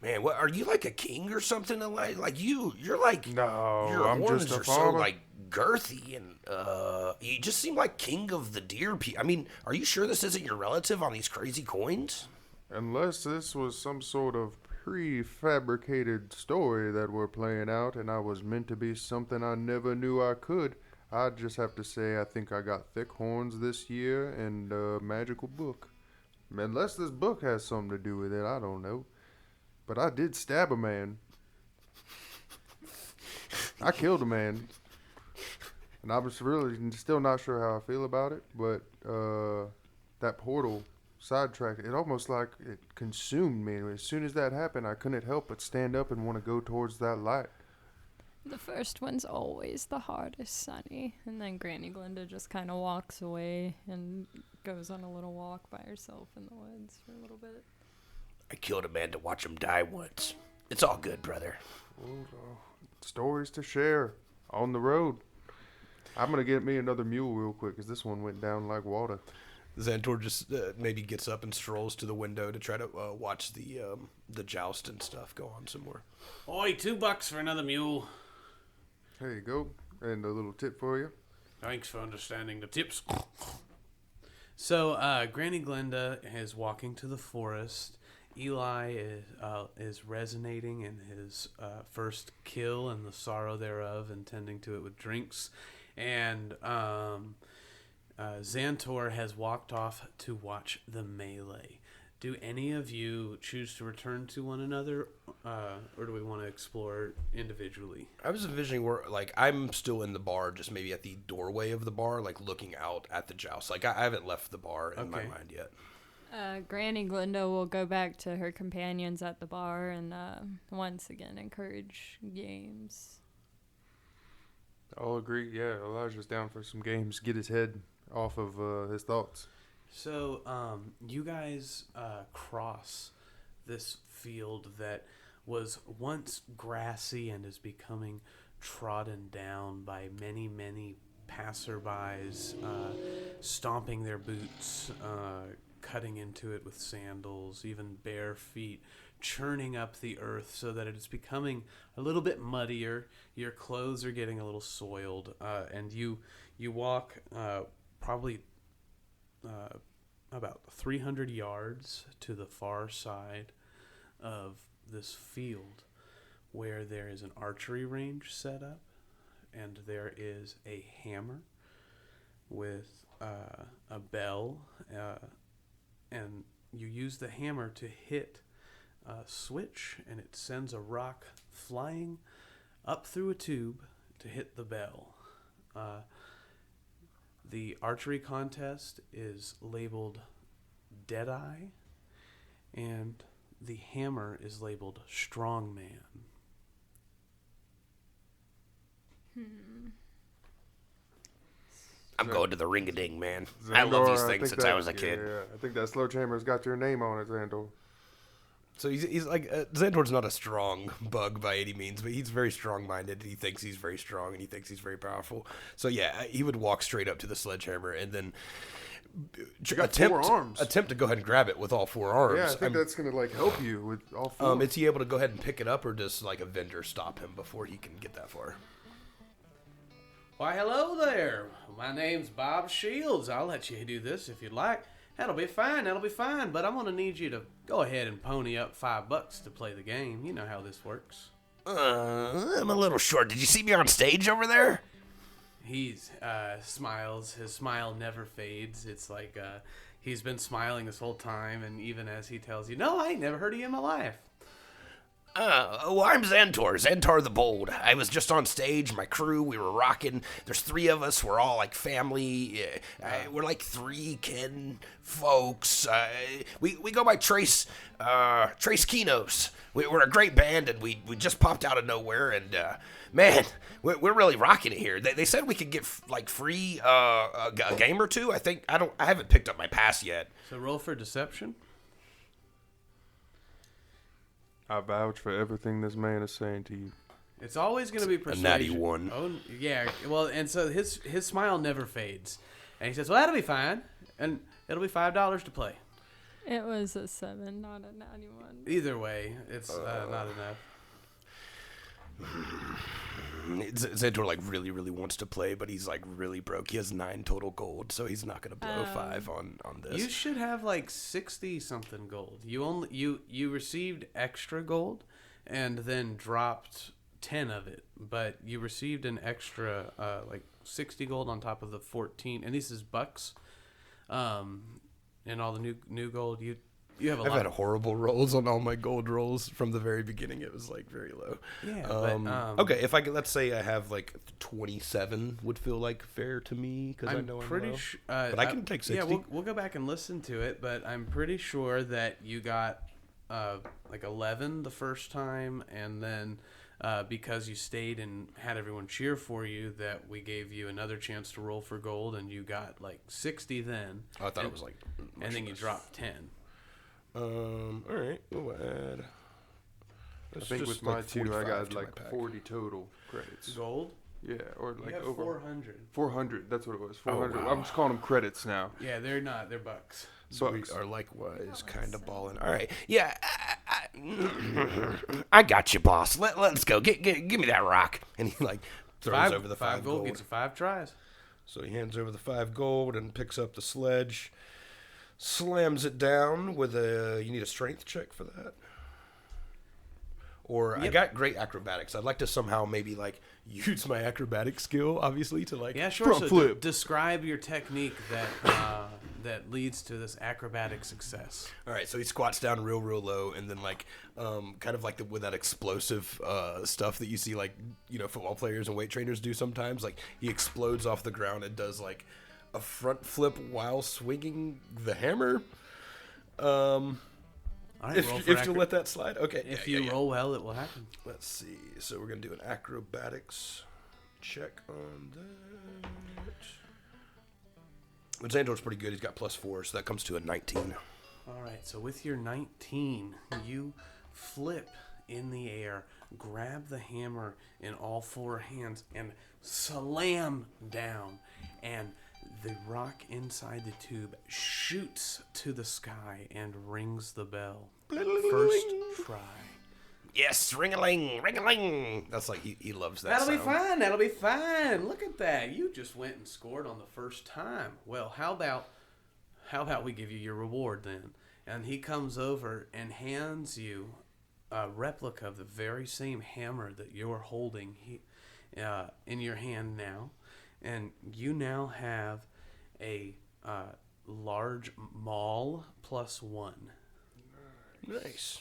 Man, what are you, like a king or something? Like you're like no, your I'm horns just a are farmer. so like girthy, and you just seem like king of the deer. I mean, are you sure this isn't your relative on these crazy coins? Unless this was some sort of prefabricated story that we're playing out, and I was meant to be something I never knew I could. I just have to say I think I got thick horns this year and a magical book. Unless this book has something to do with it, I don't know. But I did stab a man. I killed a man. And I was really still not sure how I feel about it, but that portal sidetracked. It almost like it consumed me. As soon as that happened, I couldn't help but stand up and want to go towards that light. The first one's always the hardest, Sonny. And then Granny Glinda just kind of walks away and goes on a little walk by herself in the woods for a little bit. I killed a man to watch him die once. It's all good, brother. Stories to share on the road. I'm going to get me another mule real quick because this one went down like water. Xantor just maybe gets up and strolls to the window to try to watch the joust and stuff go on some more. Oi, $2 for another mule. There you go. And a little tip for you. Thanks for understanding the tips. So, Granny Glenda is walking to the forest. Eli is resonating in his first kill and the sorrow thereof, and tending to it with drinks. And Xantor has walked off to watch the melee. Do any of you choose to return to one another, or do we want to explore individually? I was envisioning where, like, I'm still in the bar, just maybe at the doorway of the bar, like, looking out at the joust. Like, I haven't left the bar in my mind yet. Granny Glinda will go back to her companions at the bar and once again encourage games. I'll agree. Yeah, Elijah's down for some games. Get his head off of his thoughts. So, you guys cross this field that was once grassy and is becoming trodden down by many, many passerbys, stomping their boots, cutting into it with sandals, even bare feet, churning up the earth so that it is becoming a little bit muddier. Your clothes are getting a little soiled, and you walk probably about 300 yards to the far side of this field, where there is an archery range set up, and there is a hammer with a bell, and you use the hammer to hit a switch, and it sends a rock flying up through a tube to hit the bell. The archery contest is labeled Deadeye, and the hammer is labeled Strongman. I'm going to the ring-a-ding, man. I love these things since I was a kid. Yeah, I think that sledgehammer's got your name on it, Xandor. So he's like, Xandor's not a strong bug by any means, but he's very strong-minded. He thinks he's very strong, and he thinks he's very powerful. So yeah, he would walk straight up to the sledgehammer and then attempt to go ahead and grab it with all four arms. Yeah, I think that's going to like help you with all four. Is he able to go ahead and pick it up, or does like a vendor stop him before he can get that far? Why, hello there. My name's Bob Shields. I'll let you do this if you'd like. That'll be fine. But I'm going to need you to go ahead and pony up $5 to play the game. You know how this works. I'm a little short. Did you see me on stage over there? He smiles. His smile never fades. It's like he's been smiling this whole time, and even as he tells you, no, I ain't never heard of you in my life. Well, I'm Xantor the Bold. I was just on stage, my crew, we were rocking. There's 3 of us, we're all like family. We're like 3 kin folks. We go by Trace Kinos. We're a great band, and we just popped out of nowhere, and man, we're really rocking it here. They said we could get like free a game or 2. I haven't picked up my pass yet. So roll for deception. I vouch for everything this man is saying to you. It's always going to be persuasion. A natty 1. Oh, yeah. Well, and so his smile never fades. And he says, well, that'll be fine. And it'll be $5 to play. It was a 7, not a 91. Either way, it's not enough. Xantor like really wants to play, but he's like really broke. He has 9 total gold, so he's not gonna blow 5 on this. You should have like 60 something gold. You received extra gold, and then dropped 10 of it. But you received an extra like 60 gold on top of the 14, and this is bucks. And all the new gold you have a lot. I've had horrible rolls on all my gold rolls from the very beginning. It was like very low. Yeah. Okay, if I could, let's say I have like 27, would feel like fair to me because I know I'm pretty sure. But I can take 60. Yeah, we'll go back and listen to it, but I'm pretty sure that you got like 11 the first time, and then because you stayed and had everyone cheer for you, that we gave you another chance to roll for gold, and you got like 60 then. Oh, I thought it was like. And then you dropped 10. All right, we'll add. I think with my 2, I got like 40 total credits. Gold? Yeah, or like over 400. 400. That's what it was. 400. wow. I'm just calling them credits now. Yeah, they're not. They're bucks. So we are likewise kind of balling. All right, yeah, I got you, boss. Let's go. Give me that rock. And he like throws over the 5 gold. Gets you 5 tries. So he hands over the 5 gold and picks up the sledge, slams it down with a. You need a strength check for that. Or I got great acrobatics. I'd like to somehow maybe like use my acrobatic skill, obviously, to like front flip. Describe your technique that that leads to this acrobatic success. All right, so he squats down real low, and then like kind of like with that explosive stuff that you see like football players and weight trainers do sometimes. Like he explodes off the ground and does like a front flip while swinging the hammer. All right, if you'll let that slide, okay. If you roll well, it will happen. Let's see. So we're gonna do an acrobatics check on that. But Xandor's pretty good. He's got +4, so that comes to a 19. All right. So with your 19, you flip in the air, grab the hammer in all 4 hands, and slam down. And the rock inside the tube shoots to the sky and rings the bell. First try. Yes, ring-a-ling, ring-a-ling. That's like he loves that That'll sound. be fine. That'll be fine. Look at that. You just went and scored on the first time. Well, how about we give you your reward then? And he comes over and hands you a replica of the very same hammer that you're holding in your hand now. And you now have a large maul +1. Nice.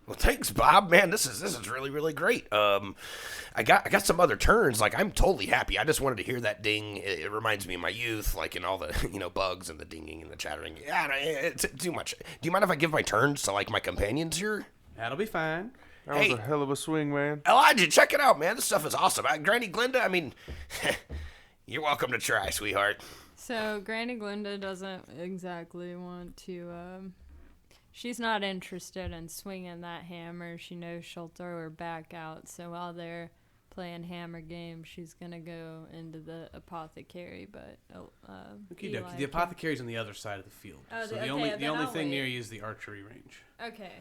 Well, thanks, Bob. Man, this is really, really great. I got some other turns. Like, I'm totally happy. I just wanted to hear that ding. It reminds me of my youth, like, and all the bugs and the dinging and the chattering. Yeah, it's too much. Do you mind if I give my turns to like my companions here? That'll be fine. That was a hell of a swing, man. Elijah, check it out, man. This stuff is awesome. Granny Glinda, I mean, you're welcome to try, sweetheart. So Granny Glinda doesn't exactly want to. She's not interested in swinging that hammer. She knows she'll throw her back out. So while they're playing hammer games, she's gonna go into the apothecary. But The apothecary's on the other side of the field. Oh, so the only thing near you is the archery range. Okay.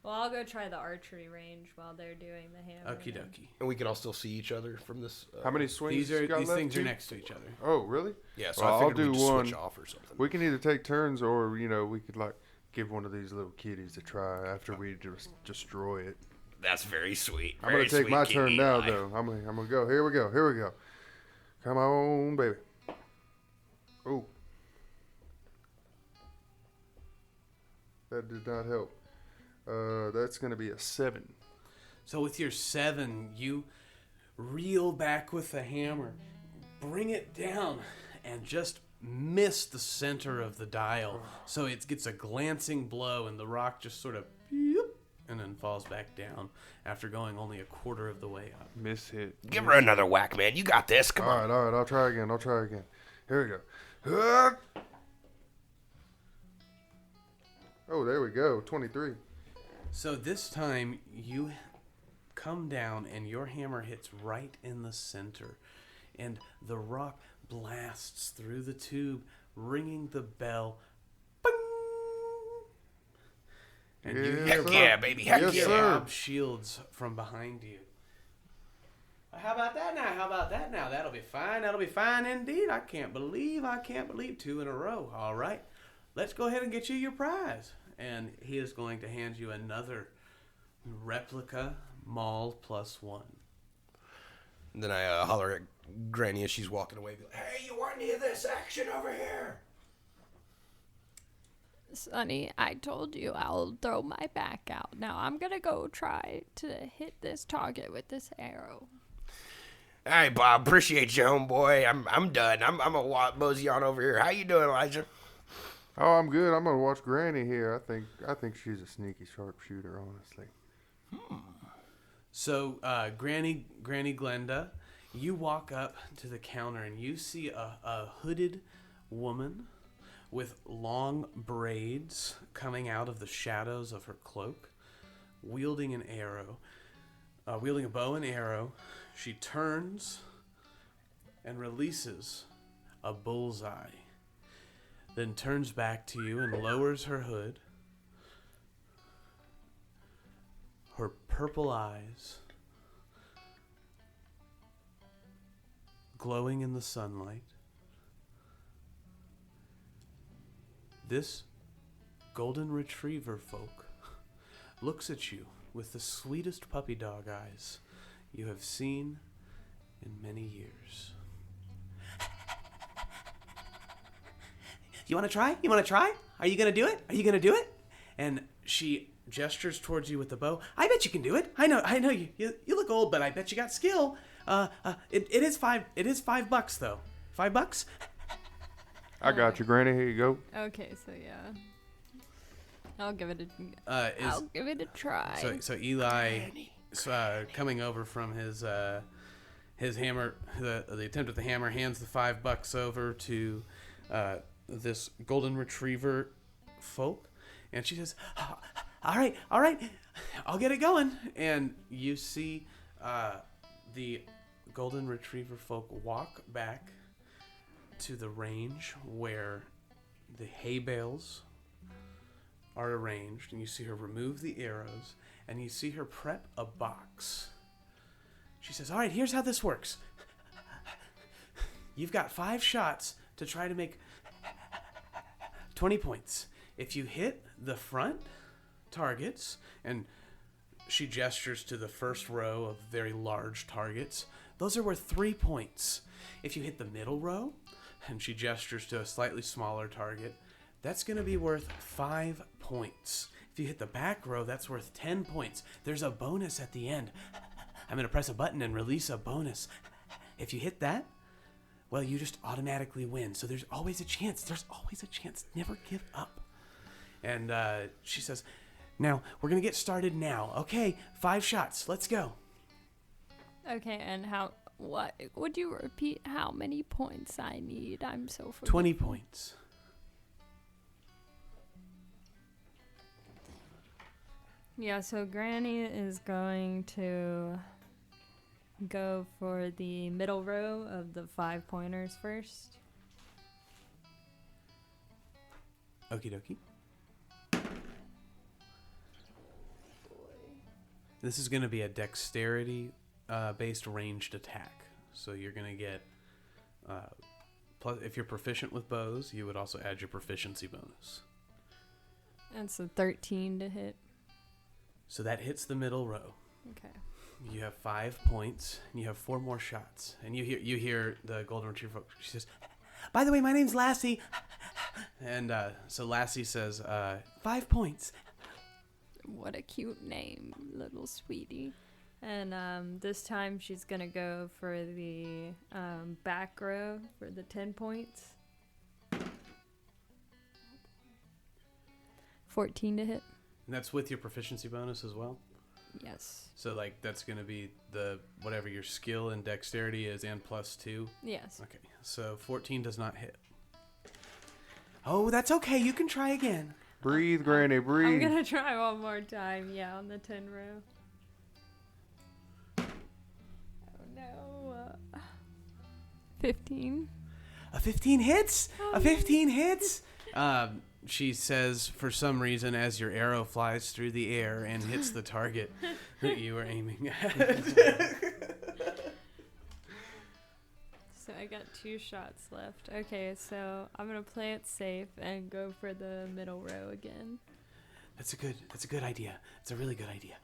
Well, I'll go try the archery range while they're doing the hammer. Okie dokie. And we can all still see each other from this. How many swings These you got left? things are next to each other. Oh, really? Yeah, so Well, I figured I'll do we'd just one. switch off or something. We can either take turns, or we could like give one of these little kitties a try after we just destroy it. That's very sweet. I'm gonna take my turn now, though. I'm gonna go. Here we go. Come on, baby. Oh, that did not help. That's gonna be a 7. So with your 7, you reel back with the hammer, bring it down, and just miss the center of the dial. So it gets a glancing blow, and the rock just sort of and then falls back down after going only a quarter of the way up. Miss hit. Give her another whack, man. You got this. Come on. All right. I'll try again. Here we go. Oh, there we go. 23. So this time you come down and your hammer hits right in the center, and the rock blasts through the tube, ringing the bell. Bing! And you Heck yeah, baby. Heck Yes, yeah. sir. grab shields from behind you. How about that now? That'll be fine indeed. I can't believe 2 in a row. All right, let's go ahead and get you your prize. And he is going to hand you another replica maul +1. And then I holler at Granny as she's walking away. Be like, hey, you want any of this action over here? Sonny, I told you I'll throw my back out. Now I'm gonna go try to hit this target with this arrow. All right, Bob. Appreciate you, homeboy. I'm done. I'm a mosey on over here. How you doing, Elijah? Oh, I'm good. I'm gonna watch Granny here. I think she's a sneaky sharpshooter, honestly. So, Granny Glenda, you walk up to the counter and you see a hooded woman with long braids coming out of the shadows of her cloak, wielding a bow and arrow. She turns and releases a bullseye, then turns back to you and lowers her hood. Her purple eyes glowing in the sunlight. This golden retriever folk looks at you with the sweetest puppy dog eyes you have seen in many years. You want to try? You want to try? Are you going to do it? Are you going to do it? And she gestures towards you with the bow. I bet you can do it. I know you look old, but I bet you got skill. It is $5 though. $5? I got you, Granny. Here you go. Okay, so yeah. I'll give it a try. So Eli, coming over from his hammer, the attempt at the hammer, hands the $5 over to this golden retriever folk, and she says, all right, I'll get it going. And you see the golden retriever folk walk back to the range where the hay bales are arranged, and you see her remove the arrows, and you see her prep a box. She says, all right, here's how this works. You've got 5 shots to try to make 20 points. If you hit the front targets, and she gestures to the first row of very large targets, those are worth 3 points. If you hit the middle row, and she gestures to a slightly smaller target, that's going to be worth 5 points. If you hit the back row, that's worth 10 points. There's a bonus at the end. I'm going to press a button and release a bonus. If you hit that, well, you just automatically win. So there's always a chance. There's always a chance. Never give up. And she says, now, we're going to get started now. Okay, 5 shots. Let's go. Okay, and what would you repeat how many points I need? I'm so forgetful. 20 points. Yeah, so Granny is going to go for the middle row of the 5 pointers first. Okie dokie. This is going to be a dexterity based ranged attack. So you're going to get, plus if you're proficient with bows, you would also add your proficiency bonus. That's a 13 to hit. So that hits the middle row. Okay. You have 5 points, and you have 4 more shots. And you hear the golden retriever. She says, "By the way, my name's Lassie." And so Lassie says, 5 points. What a cute name, little sweetie. And this time she's gonna go for the back row for the 10 points. 14 to hit. And that's with your proficiency bonus as well? Yes. So, like, that's going to be the whatever your skill and dexterity is and +2? Yes. Okay, so 14 does not hit. Oh, that's okay. You can try again. Breathe, Granny, breathe. I'm going to try one more time, yeah, on the 10 row. Oh, no. 15. A 15 hits? A 15 hits? She says, for some reason, as your arrow flies through the air and hits the target that you were aiming at. So I got 2 shots left. Okay, so I'm going to play it safe and go for the middle row again. That's a good idea. It's a really good idea.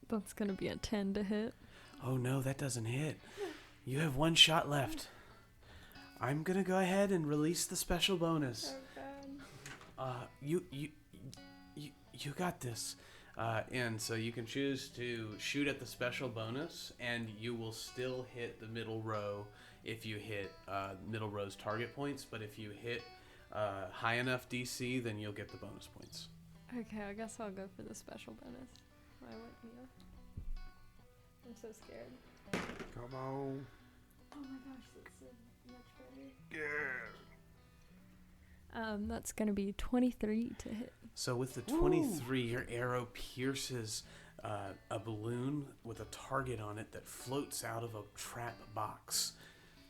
That's going to be a 10 to hit. Oh no, that doesn't hit. You have 1 shot left. I'm gonna go ahead and release the special bonus. You got this. And so you can choose to shoot at the special bonus, and you will still hit the middle row if you hit middle row's target points. But if you hit high enough DC, then you'll get the bonus points. Okay, I guess I'll go for the special bonus. I'm so scared. Come on. Oh my gosh, that's much better. Yeah. That's gonna be 23 to hit. So with the 23, your arrow pierces a balloon with a target on it that floats out of a trap box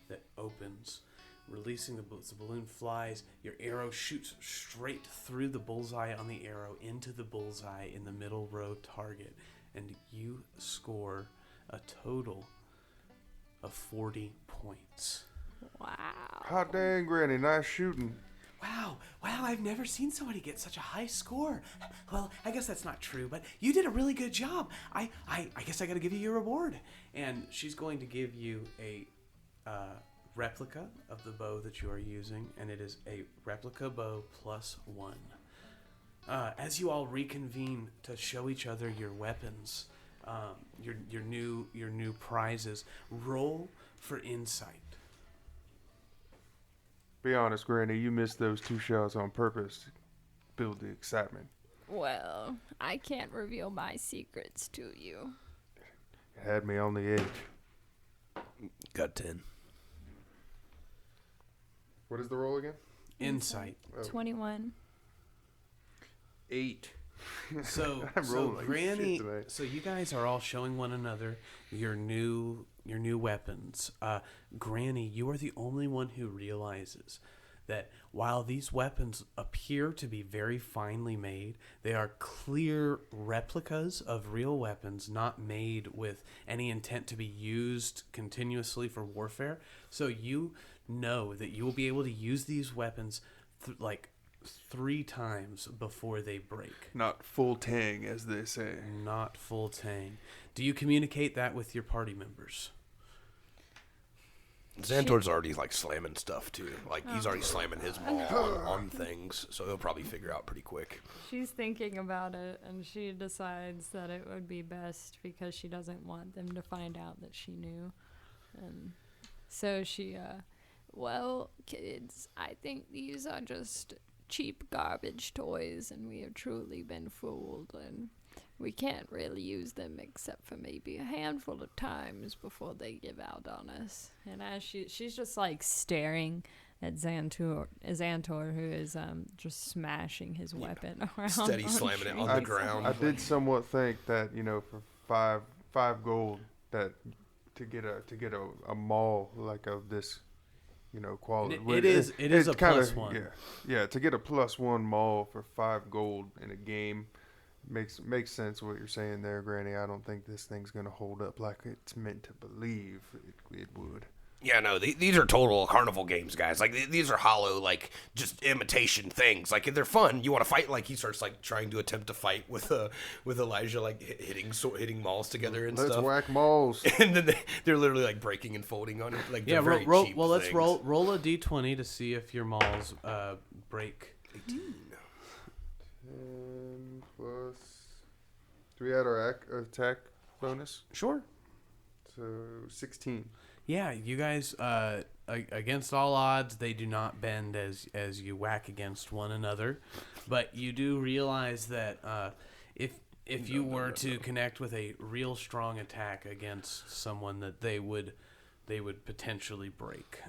that opens releasing the balloon flies. Your arrow shoots straight through the bullseye on the arrow into the bullseye in the middle row target, and you score a total of 40 points. Wow. Hot dang, Granny, nice shooting. Wow, I've never seen somebody get such a high score. Well, I guess that's not true, but you did a really good job. I guess I gotta give you your reward. And she's going to give you a replica of the bow that you are using, and it is a replica bow +1. As you all reconvene to show each other your weapons, your new prizes, roll for insight. Be honest, Granny, you missed those 2 shots on purpose to build the excitement. Well, I can't reveal my secrets to you. It had me on the edge. Got 10. What is the roll again? Insight. 21. 8. So I'm rolling like Granny, shit today. so you guys are all showing one another your new weapons. Granny, you are the only one who realizes that while these weapons appear to be very finely made, they are clear replicas of real weapons, not made with any intent to be used continuously for warfare. So you know that you will be able to use these weapons like 3 times before they break. Not full tang, as they say. Not full tang. Do you communicate that with your party members? Xantor's already like slamming stuff too. Like he's already slamming his maul on things, so he'll probably figure out pretty quick. She's thinking about it, and she decides that it would be best because she doesn't want them to find out that she knew. And so she, well, kids, I think these are just cheap garbage toys, and we have truly been fooled, and we can't really use them except for maybe a handful of times before they give out on us. And as she's just like staring at Xantor, who is just smashing his weapon around. Steady slamming it on the ground. I did somewhat think that, for five gold, that to get a maul like of this, quality. It is a kinda, +1. Yeah. To get a +1 maul for 5 gold in a game makes sense what you're saying there, Granny. I don't think this thing's gonna hold up like it's meant to believe it would. Yeah, no, these are total carnival games, guys. Like, these are hollow, like, just imitation things. Like, they're fun. You want to fight? Like, he starts, like, trying to attempt to fight with Elijah, like, hitting mauls together and stuff. Let's whack mauls. And then they're literally, like, breaking and folding on it. Like, Yeah, very roll. cheap Well, let's things. roll a d20 to see if your mauls break. 18. 10 plus... Do we add our attack bonus? Sure. So, 16. Yeah, you guys, against all odds, they do not bend as you whack against one another. But you do realize that if you were to connect with a real strong attack against someone, that they would potentially break.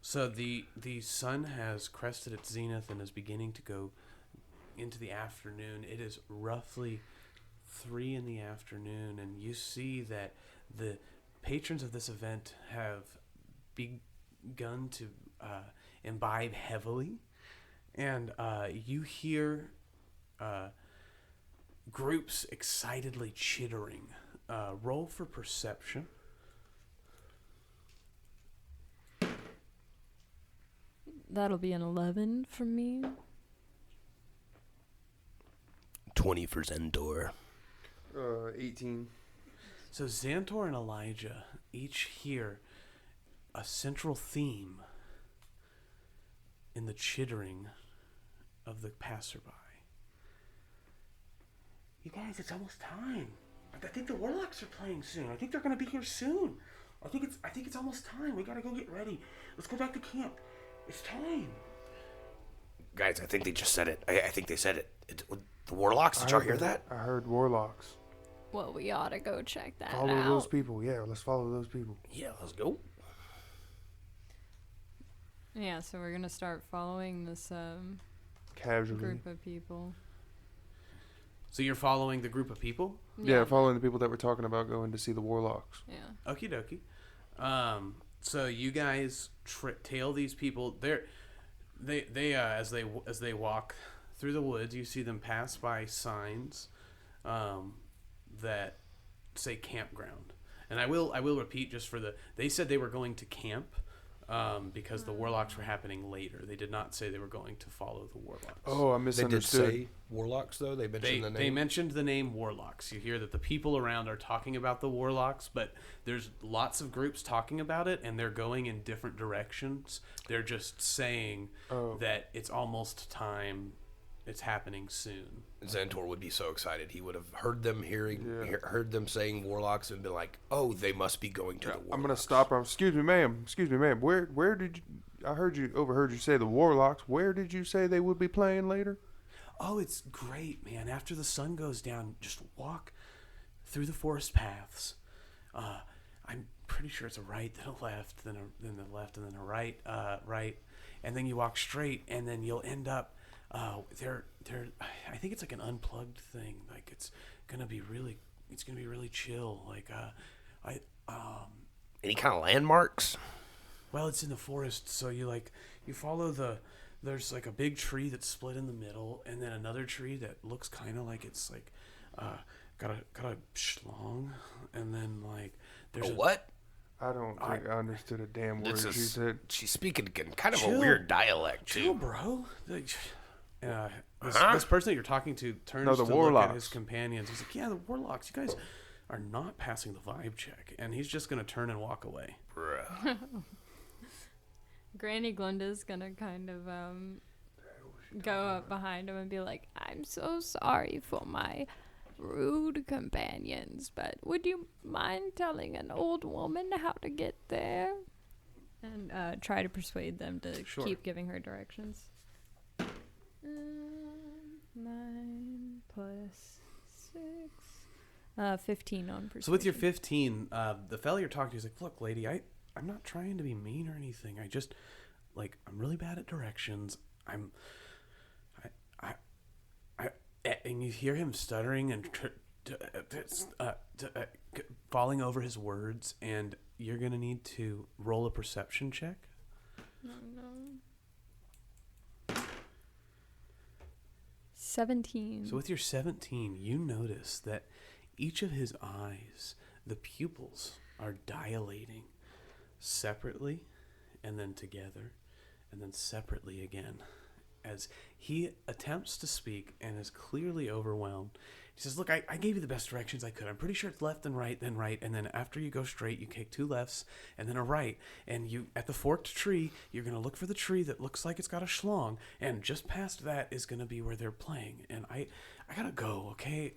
So the sun has crested its zenith and is beginning to go into the afternoon. It is roughly 3 in the afternoon, and you see that the patrons of this event have begun to imbibe heavily, and you hear groups excitedly chittering. Roll for perception. That'll be an 11 for me. 20 for Zendor. 18. So Xantor and Elijah each hear a central theme in the chittering of the passerby. You guys, it's almost time. I think the Warlocks are playing soon. I think they're gonna be here soon. I think it's almost time. We gotta go get ready. Let's go back to camp. It's time. Guys, I think they just said it. I think they said it. The Warlocks, did y'all hear that? I heard Warlocks. Well, we ought to go check that Follow out. those people. Yeah, let's follow those people. Yeah, let's go. Yeah, so we're gonna start following this Casually. group of people. So you're following the group of people? Yeah, following the people that we're talking about going to see the Warlocks. Yeah. Okie dokie. So you guys tail these people. They as they walk through the woods, you see them pass by signs that say campground. And I will repeat just for they said they were going to camp because the warlocks were happening later. They did not say they were going to follow the warlocks. Oh, I They did misunderstood. say warlocks, though? They mentioned the name? They mentioned the name warlocks. You hear that the people around are talking about the warlocks, but there's lots of groups talking about it, and they're going in different directions. They're just saying that it's almost time. It's happening soon. Xantor would be so excited. He would have heard them heard them saying warlocks and been like, "Oh, they must be going to the warlocks." I'm gonna stop. Excuse me, ma'am. Where did you? I overheard you say the warlocks. Where did you say they would be playing later? Oh, it's great, man. After the sun goes down, just walk through the forest paths. I'm pretty sure it's a right, then a left, then a left, and then a right, and then you walk straight, and then you'll end up. I think it's like an unplugged thing. Like it's gonna be really chill. Like Any kind of landmarks? well, it's in the forest, so you follow there's like a big tree that's split in the middle, and then another tree that looks kind of like it's like got a schlong, and then like there's A what? I don't think I understood a damn word she said. She's speaking in kind of Chill. a weird dialect, chill, too. bro. This person that you're talking to turns No, the to warlocks. look at his companions. He's like, "Yeah, the warlocks. You guys are not passing the vibe check," and he's just gonna turn and walk away. Bruh. Granny Glinda's gonna kind of go up behind him and be like, "I'm so sorry for my rude companions, but would you mind telling an old woman how to get there?" And try to persuade them to keep giving her directions. 9 plus 6. 15 on persuasion. So with your 15, the fella you're talking to is like, "Look, lady, I'm not trying to be mean or anything. I just I'm really bad at directions. And you hear him stuttering and falling over his words, and you're gonna need to roll a perception check." No. 17. So with your 17, you notice that each of his eyes, the pupils, are dilating separately, and then together, and then separately again. As he attempts to speak and is clearly overwhelmed, he says, "Look, I gave you the best directions I could. I'm pretty sure it's left and right, and then after you go straight, you take 2 lefts and then a right. And you at the forked tree, you're going to look for the tree that looks like it's got a schlong, and just past that is going to be where they're playing. And I got to go, okay?"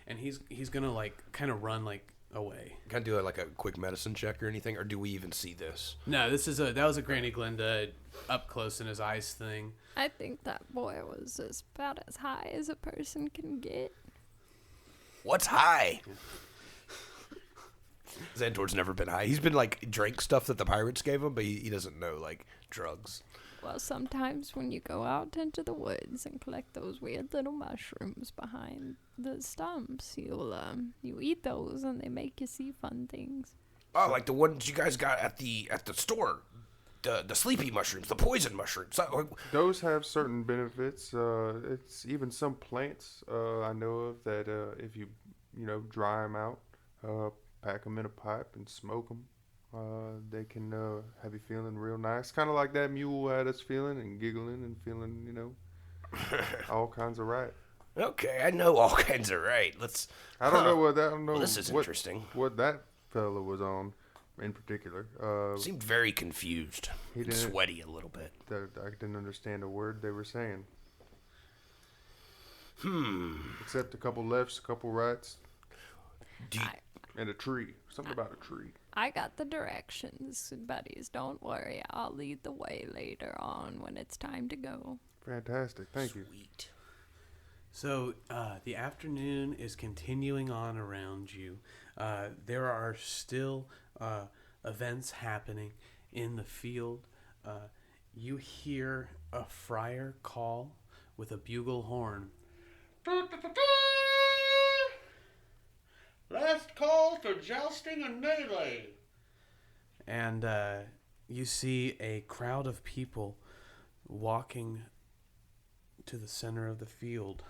And he's going to kind of run away. Can I do a quick medicine check or anything, or do we even see this? No, that was a Granny Glinda up close in his eyes thing. I think that boy was about as high as a person can get. What's high? Xantor's never been high. He's been drank stuff that the pirates gave him, but he doesn't know drugs. Well, sometimes when you go out into the woods and collect those weird little mushrooms behind the stumps, you eat those and they make you see fun things. Oh, like the ones you guys got at the store. The sleepy mushrooms, the poison mushrooms. Those have certain benefits. It's even some plants I know of that if you dry them out, pack them in a pipe and smoke them, they can have you feeling real nice. Kind of like that mule had us feeling and giggling and feeling, all kinds of right. Okay, I know all kinds of right. I don't know what that. I don't know. Well, this is interesting. What that fella was on. In particular, Seemed very confused. He And didn't- sweaty a little bit. I didn't understand a word they were saying. Except a couple lefts, a couple rights, and a tree. Something about a tree. I got the directions, buddies. Don't worry. I'll lead the way later on when it's time to go. Fantastic. Thank you. Sweet. So the afternoon is continuing on around you. There are still events happening in the field. You hear a friar call with a bugle horn. Last call for jousting and melee. and you see a crowd of people walking to the center of the field.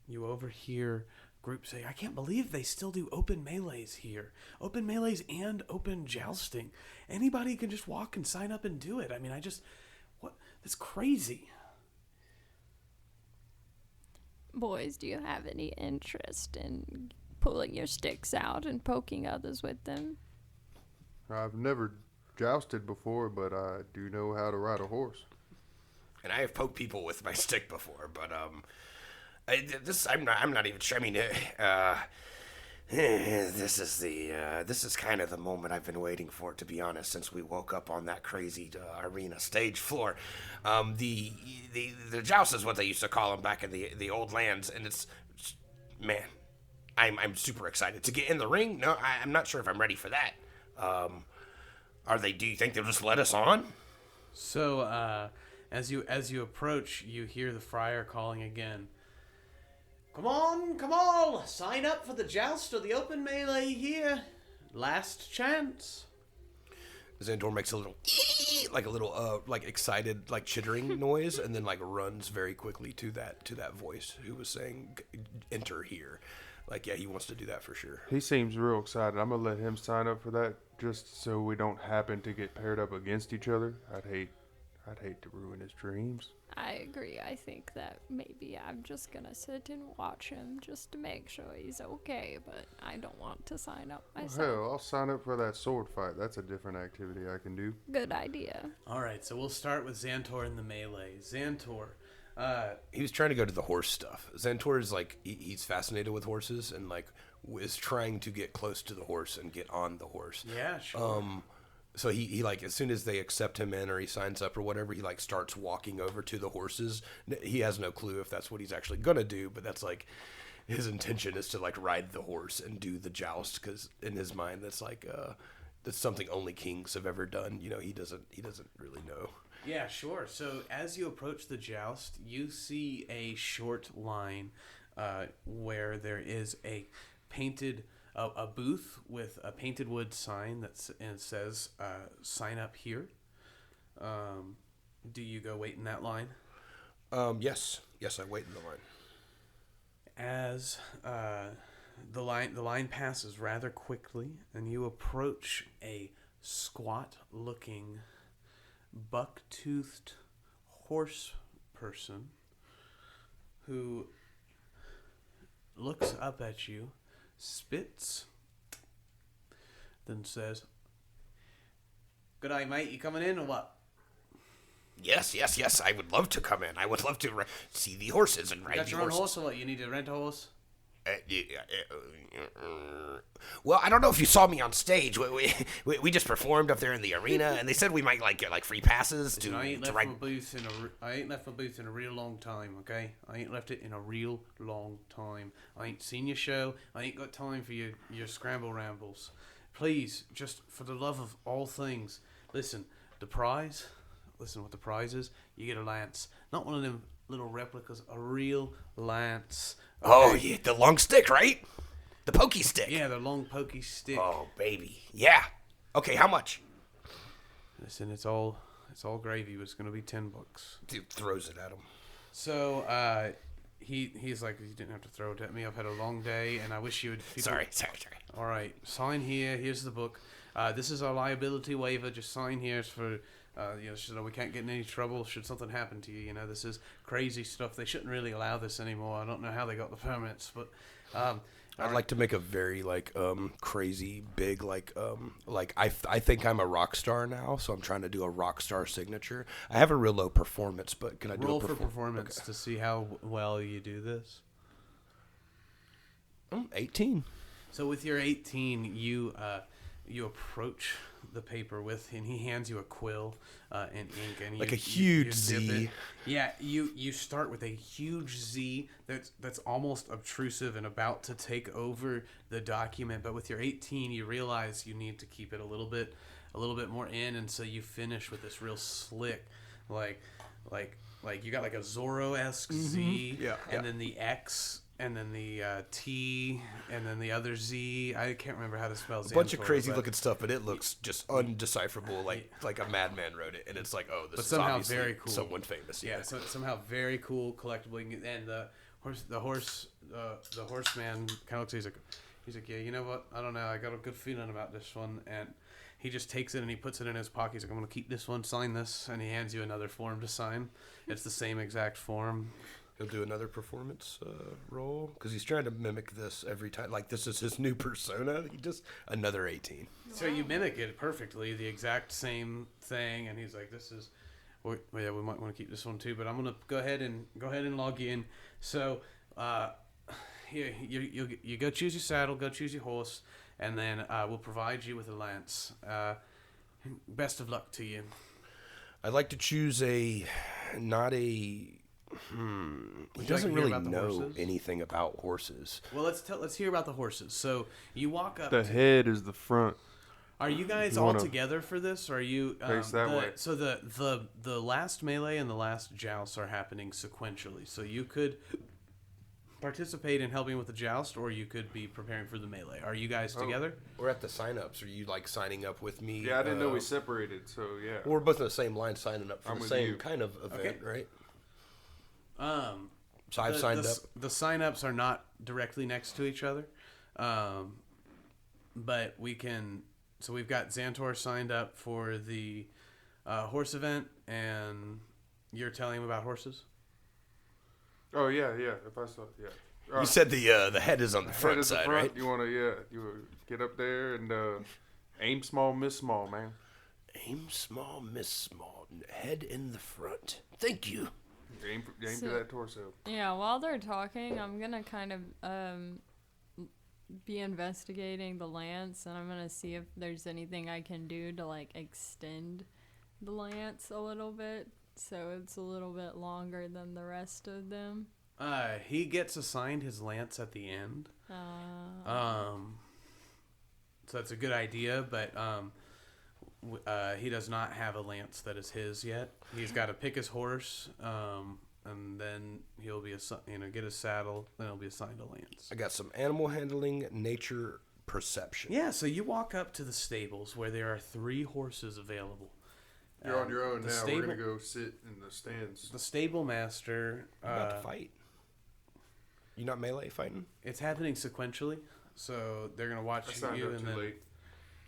You overhear groups say, I can't believe they still do open melees here. Open melees and open jousting. Anybody can just walk and sign up and do it. I mean, what? That's crazy. Boys, do you have any interest in pulling your sticks out and poking others with them? I've never jousted before, but I do know how to ride a horse. And I have poked people with my stick before, but I'm not even sure. I mean, this is kind of the moment I've been waiting for, to be honest, since we woke up on that crazy arena stage floor. The joust is what they used to call them back in the old lands, and it's, man, I'm super excited to get in the ring. No, I'm not sure if I'm ready for that. Do you think they'll just let us on? So, as you approach, you hear the friar calling again. Come on, sign up for the joust or the open melee here. Last chance. Xandor makes a little, like excited, like chittering noise, and then like runs very quickly to that voice who was saying, enter here. Like, yeah, he wants to do that for sure. He seems real excited. I'm gonna let him sign up for that just so we don't happen to get paired up against each other. I'd hate to ruin his dreams. I agree. I think that maybe I'm just gonna sit and watch him just to make sure he's okay, but I don't want to sign up myself. Hell, I'll sign up for that sword fight. That's a different activity I can do. Good idea. All right, so we'll start with Xantor in the melee. Xantor. He was trying to go to the horse stuff. Xantor is like, he's fascinated with horses and like is trying to get close to the horse and get on the horse. Yeah, sure. So he like, as soon as they accept him in or he signs up or whatever, he like starts walking over to the horses. He has no clue if that's what he's actually gonna do, but that's like his intention is to like ride the horse and do the joust, because in his mind that's like that's something only kings have ever done. You know, he doesn't really know. Yeah, sure. So as you approach the joust, you see a short line where there is a painted a booth with a painted wood sign and it says sign up here. Do you go wait in that line? Yes, I wait in the line. As the line passes rather quickly, and you approach a squat looking buck-toothed horse person who looks up at you, spits, then says, "Good day, mate. You coming in or what?" Yes. I would love to come in. I would love to see the horses and ride the horses. You got your own horse or what? You need to rent a horse? Well, I don't know if you saw me on stage. We just performed up there in the arena, and they said we might get free passes to I ain't left ride. my booth in a real long time. Okay, I ain't left it in a real long time. I ain't seen your show. I ain't got time for your scramble rambles. Please, just for the love of all things, listen. The prize. Listen, what the prize is? You get a lance, not one of them little replicas, a real lance. Okay? Oh yeah, the long stick, right? The pokey stick. Yeah, the long pokey stick. Oh baby, yeah. Okay, how much? Listen, it's all gravy. But it's gonna be $10. Dude throws it at him. So he's like, you didn't have to throw it at me. I've had a long day, and I wish you would. Sorry. All right, sign here. Here's the book. This is our liability waiver. Just sign here. It's for. So we can't get in any trouble should something happen to you. You know, this is crazy stuff. They shouldn't really allow this anymore. I don't know how they got the permits, but I'd like to make a very crazy big I think I'm a rock star now, so I'm trying to do a rock star signature. I have a real low performance, but can I do roll for performance to see how well you do this? 18. So with your 18, you approach the paper and he hands you a quill and ink, and a huge Z. Yeah, you start with a huge Z that's almost obtrusive and about to take over the document, but with your 18 you realize you need to keep it a little bit more in, and so you finish with this real slick like you got like a Zorro-esque Z, and then the X and then the T, and then the other Z. I can't remember how to spell Xantor. A bunch of crazy looking stuff, but it looks just undecipherable, like a madman wrote it, and it's like, oh, this is somehow obviously very cool. someone famous. Yeah, so somehow very cool collectible, and the horseman kind of looks. He's like, yeah, you know what? I don't know. I got a good feeling about this one, and he just takes it and he puts it in his pocket. He's like, I'm gonna keep this one, sign this, and he hands you another form to sign. It's the same exact form. He'll do another performance roll because he's trying to mimic this every time. Like, this is his new persona. He just another 18. So you mimic it perfectly, the exact same thing, and he's like, "This is, well, yeah, we might want to keep this one too, but I'm gonna go ahead and log you in." So, here you go choose your saddle, go choose your horse, and then we'll provide you with a lance. Best of luck to you. I'd like to choose he doesn't really know anything about horses. Well, let's hear about the horses. So you walk up. The head is the front. Are you guys all together for this? Or are you face that way? So the last melee and the last joust are happening sequentially. So you could participate in helping with the joust, or you could be preparing for the melee. Are you guys together? We're at the sign-ups. Are you like signing up with me? Yeah, I didn't know we separated. So yeah, we're both in the same line signing up for the same kind of event, Okay. right? So I've signed up. The sign-ups are not directly next to each other, but we can. So we've got Xantor signed up for the horse event, and you're telling him about horses. Oh yeah. If I saw, yeah. You said the head is on the front side, right? You wanna, you get up there and aim small, miss small, man. Aim small, miss small. Head in the front. Thank you. Aim for that torso. Yeah, while they're talking, I'm gonna kind of be investigating the lance, and I'm gonna see if there's anything I can do to like extend the lance a little bit, so it's a little bit longer than the rest of them. He gets assigned his lance at the end. So that's a good idea, but he does not have a lance that is his yet. He's got to pick his horse, and then he'll be get a saddle. Then he'll be assigned a lance. I got some animal handling, nature, perception. Yeah, so you walk up to the stables where there are 3 horses available. You're on your own now. Stable, We're gonna go sit in the stands. The stable master. You're about to fight. You not melee fighting? It's happening sequentially, so they're gonna watch you, and then late.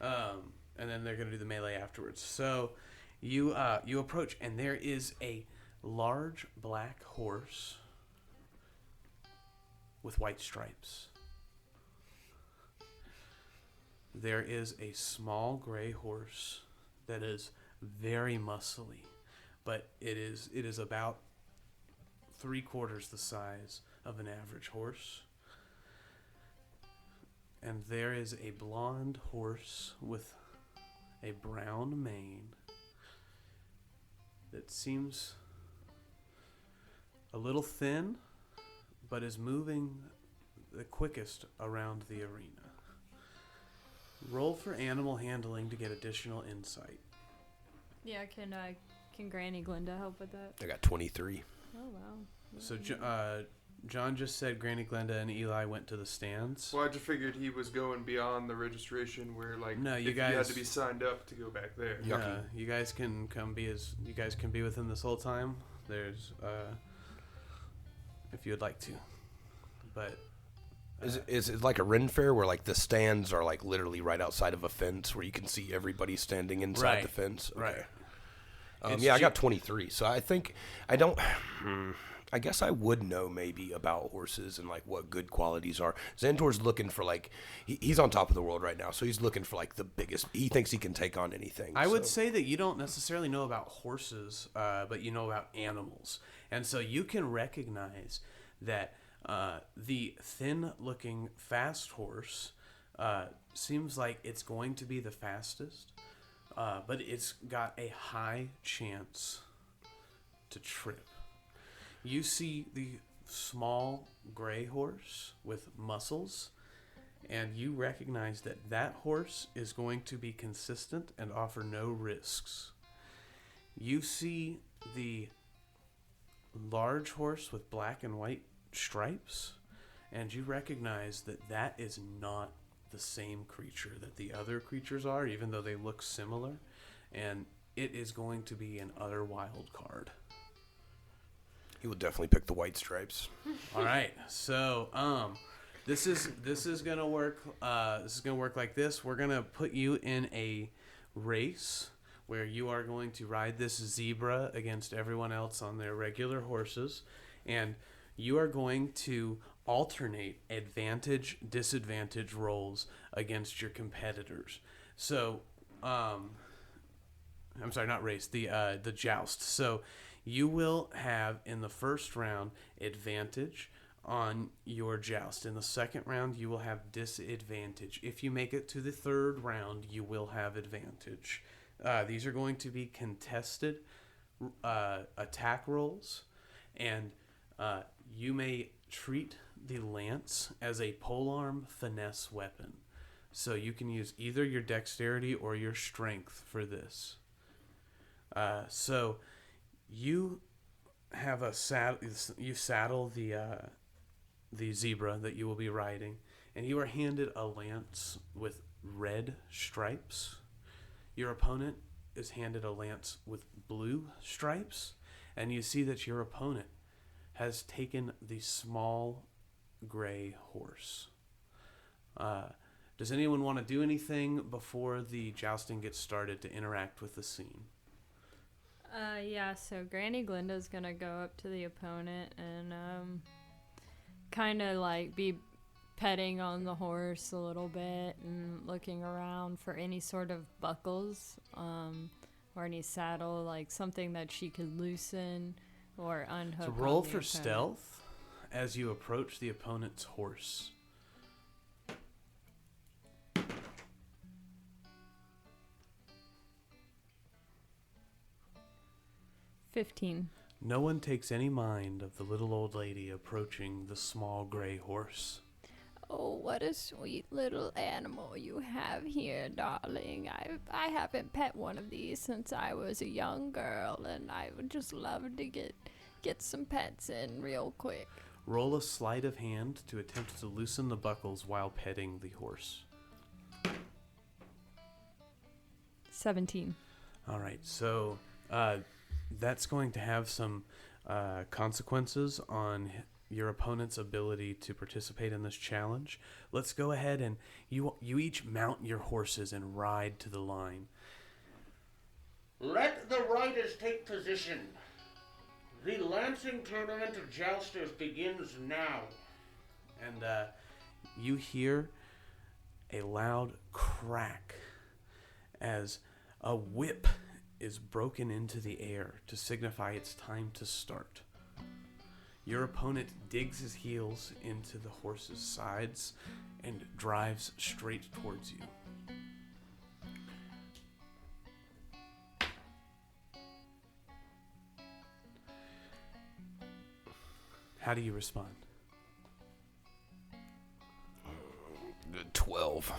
And then they're gonna do the melee afterwards. So you approach, and there is a large black horse with white stripes. There is a small gray horse that is very muscly, but it is about 3/4 the size of an average horse. And there is a blonde horse with a brown mane that seems a little thin, but is moving the quickest around the arena. Roll for animal handling to get additional insight. Yeah, can Granny Glinda help with that? I got 23. Oh wow. So John just said Granny Glenda and Eli went to the stands. Well, I just figured he was going beyond the registration where, like, no, you you had to be signed up to go back there. Yeah, you guys can be with him this whole time. There's if you'd like to, but is it like a Ren Fair where like the stands are like literally right outside of a fence where you can see everybody standing inside the fence? Okay. Right. I got 23, so I think I don't. I guess I would know maybe about horses and like what good qualities are. Xantor's looking for like he's on top of the world right now, so he's looking for like the biggest. He thinks he can take on anything. I would say that you don't necessarily know about horses, but you know about animals, and so you can recognize that the thin-looking fast horse seems like it's going to be the fastest, but it's got a high chance to trip. You see the small gray horse with muscles, and you recognize that that horse is going to be consistent and offer no risks. You see the large horse with black and white stripes, and you recognize that is not the same creature that the other creatures are, even though they look similar, and it is going to be an other wild card. He will definitely pick the white stripes. All right, so this is gonna work. This is gonna work like this. We're gonna put you in a race where you are going to ride this zebra against everyone else on their regular horses, and you are going to alternate advantage, disadvantage rolls against your competitors. So, I'm sorry, not race, the joust. So you will have in the first round advantage on your joust. In the second round, you will have disadvantage. If you make it to the third round, you will have advantage. These are going to be contested attack rolls, and you may treat the lance as a polearm finesse weapon. So you can use either your dexterity or your strength for this. So you have a you saddle the zebra that you will be riding, and you are handed a lance with red stripes. Your opponent is handed a lance with blue stripes, and you see that your opponent has taken the small gray horse. Does anyone want to do anything before the jousting gets started to interact with the scene? Yeah, so Granny Glinda's gonna go up to the opponent and kind of like be petting on the horse a little bit and looking around for any sort of buckles or any saddle, like something that she could loosen or unhook. So roll for stealth as you approach the opponent's horse. $15. No one takes any mind of the little old lady approaching the small gray horse. Oh, what a sweet little animal you have here, darling. I haven't pet one of these since I was a young girl, and I would just love to get some pets in real quick. Roll a sleight of hand to attempt to loosen the buckles while petting the horse. 17. All right, so that's going to have some consequences on your opponent's ability to participate in this challenge. Let's go ahead and you each mount your horses and ride to the line. Let the riders take position. The lancing tournament of jousters begins now. And you hear a loud crack as a whip is broken into the air to signify it's time to start. Your opponent digs his heels into the horse's sides and drives straight towards you. How do you respond? 12.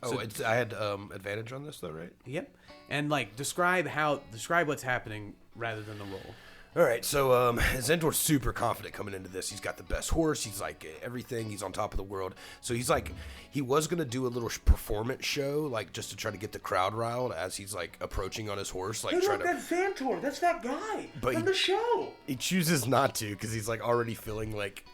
So- I had advantage on this though, right? Yep. And describe what's happening rather than the roll. All right, so Zendor's super confident coming into this. He's got the best horse. He's like everything. He's on top of the world. So he's like, he was gonna do a little performance show, like just to try to get the crowd riled as he's like approaching on his horse, like Hey, trying look, to. that's Xantor. That's that guy But from the show. He chooses not to because he's like already feeling like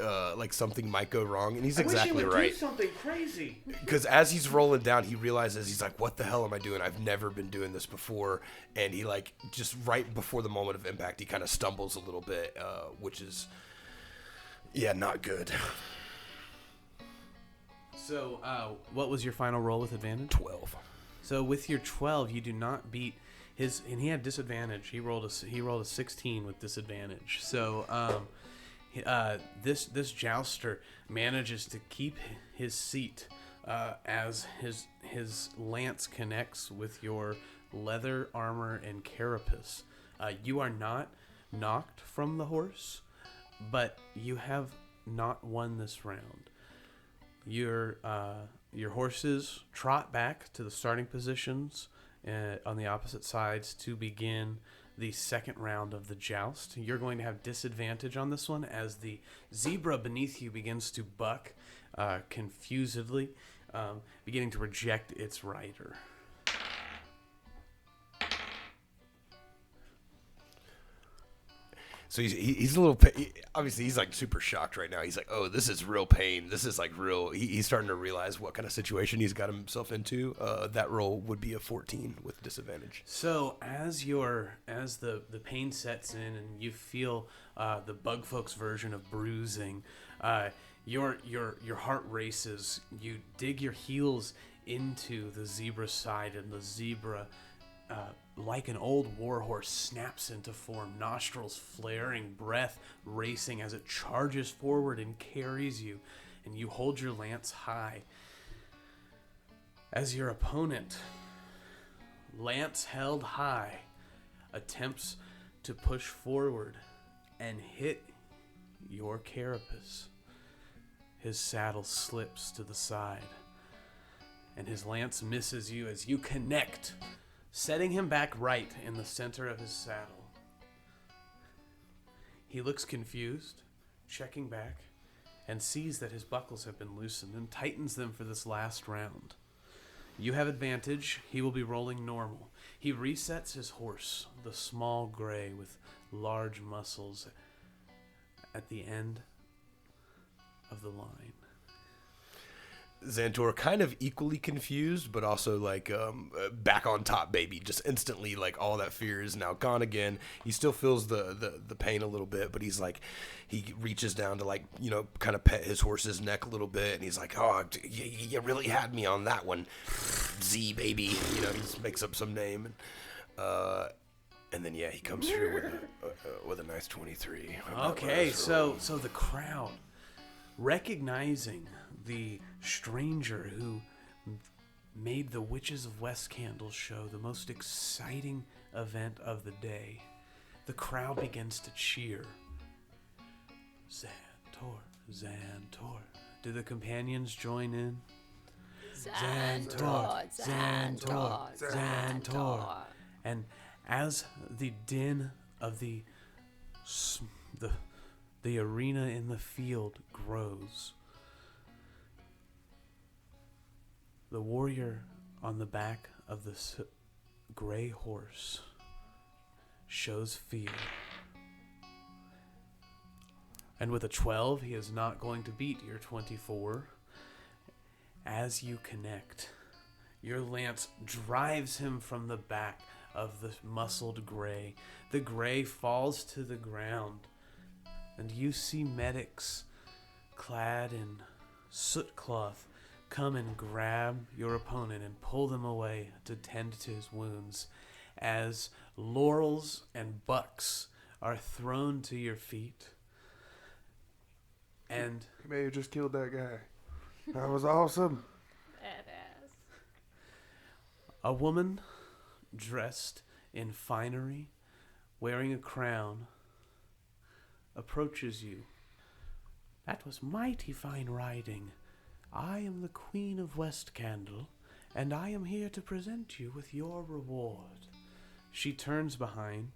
something might go wrong, and he's exactly I wish he would right. do something crazy. Because as he's rolling down, he realizes he's like, "What the hell am I doing? I've never been doing this before." And he like just right before the moment of impact, he kind of stumbles a little bit, which is not good. So, what was your final roll with advantage? 12. So with your 12, you do not beat his, and he had disadvantage. He rolled a 16 with disadvantage. So, this jouster manages to keep his seat as his lance connects with your leather armor and carapace. You are not knocked from the horse, but you have not won this round. Your horses trot back to the starting positions on the opposite sides to begin the second round of the joust. You're going to have disadvantage on this one as the zebra beneath you begins to buck confusedly, beginning to reject its rider. So he's a little, obviously he's like super shocked right now. He's like, oh, this is real pain. This is like real. He's starting to realize what kind of situation he's got himself into. That roll would be a 14 with disadvantage. So as the pain sets in and you feel the bug folks version of bruising, your heart races. You dig your heels into the zebra's side, and the zebra, like an old warhorse, snaps into form, nostrils flaring, breath racing as it charges forward and carries you, and you hold your lance high. As your opponent, lance held high, attempts to push forward and hit your carapace, his saddle slips to the side, and his lance misses you as you connect, setting him back right in the center of his saddle. He looks confused, checking back, and sees that his buckles have been loosened and tightens them for this last round. You have advantage. He will be rolling normal. He resets his horse, the small gray with large muscles, at the end of the line. Xantor kind of equally confused, but also like back on top, baby. Just instantly, like all that fear is now gone again. He still feels the pain a little bit, but he's like, he reaches down to like, you know, kind of pet his horse's neck a little bit, and he's like, oh, you really had me on that one, Z baby. You know, he just makes up some name, and then yeah, he comes through with a nice 23. Okay, so the crowd, recognizing the stranger who made the Witches of West Candle show the most exciting event of the day, the crowd begins to cheer. Xantor, Xantor. Do the companions join in? Xantor, Xantor, Xantor. And as the din of the arena in the field grows, the warrior on the back of the gray horse shows fear. And with a 12, he is not going to beat your 24. As you connect, your lance drives him from the back of the muscled gray. The gray falls to the ground, and you see medics clad in soot cloth come and grab your opponent and pull them away to tend to his wounds, as laurels and bucks are thrown to your feet. And You may have just killed that guy. That was awesome. Badass. a woman dressed in finery, wearing a crown, approaches you. That was mighty fine riding. I am the Queen of West Candle, and I am here to present you with your reward. She turns behind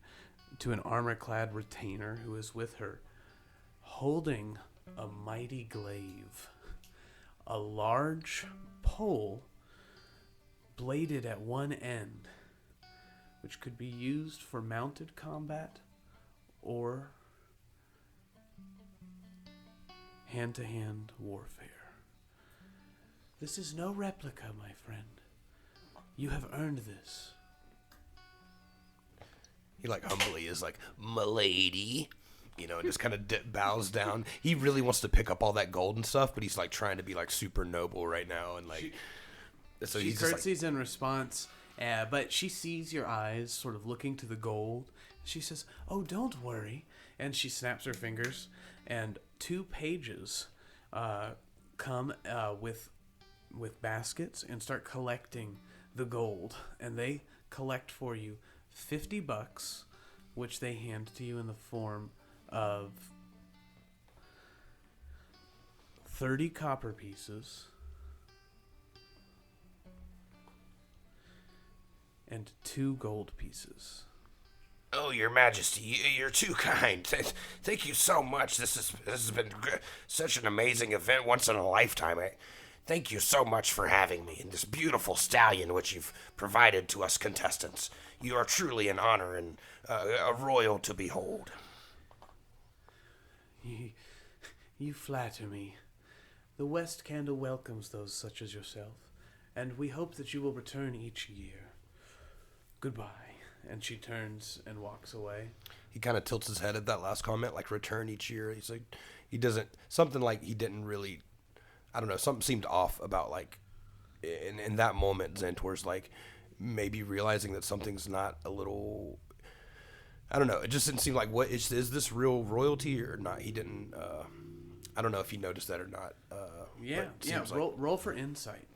to an armor-clad retainer who is with her, holding a mighty glaive, a large pole bladed at one end, which could be used for mounted combat or hand-to-hand warfare. This is no replica, my friend. You have earned this. He like humbly is like, "M'lady," you know, and just kind of bows down. He really wants to pick up all that gold and stuff, but he's like trying to be like super noble right now, and like, so She he's just curtsies in response, but she sees your eyes sort of looking to the gold. She says, "Oh, don't worry," and she snaps her fingers, and 2 pages come with baskets and start collecting the gold, and they collect for you $50, which they hand to you in the form of 30 copper pieces and 2 gold pieces. Oh, Your Majesty, you're too kind. Thank you so much. This has been such an amazing event, once in a lifetime. Thank you so much for having me, and this beautiful stallion which you've provided to us contestants. You are truly an honor and a royal to behold. You flatter me. The West Candle welcomes those such as yourself, and we hope that you will return each year. Goodbye. And she turns and walks away. He kind of tilts his head at that last comment, like return each year. He's like, he doesn't, something like he didn't really, I don't know, something seemed off about like, in that moment, Xantor's like maybe realizing that something's not a little, I don't know, it just didn't seem like, what is this real royalty or not? He didn't, I don't know if he noticed that or not. Yeah, roll for insight.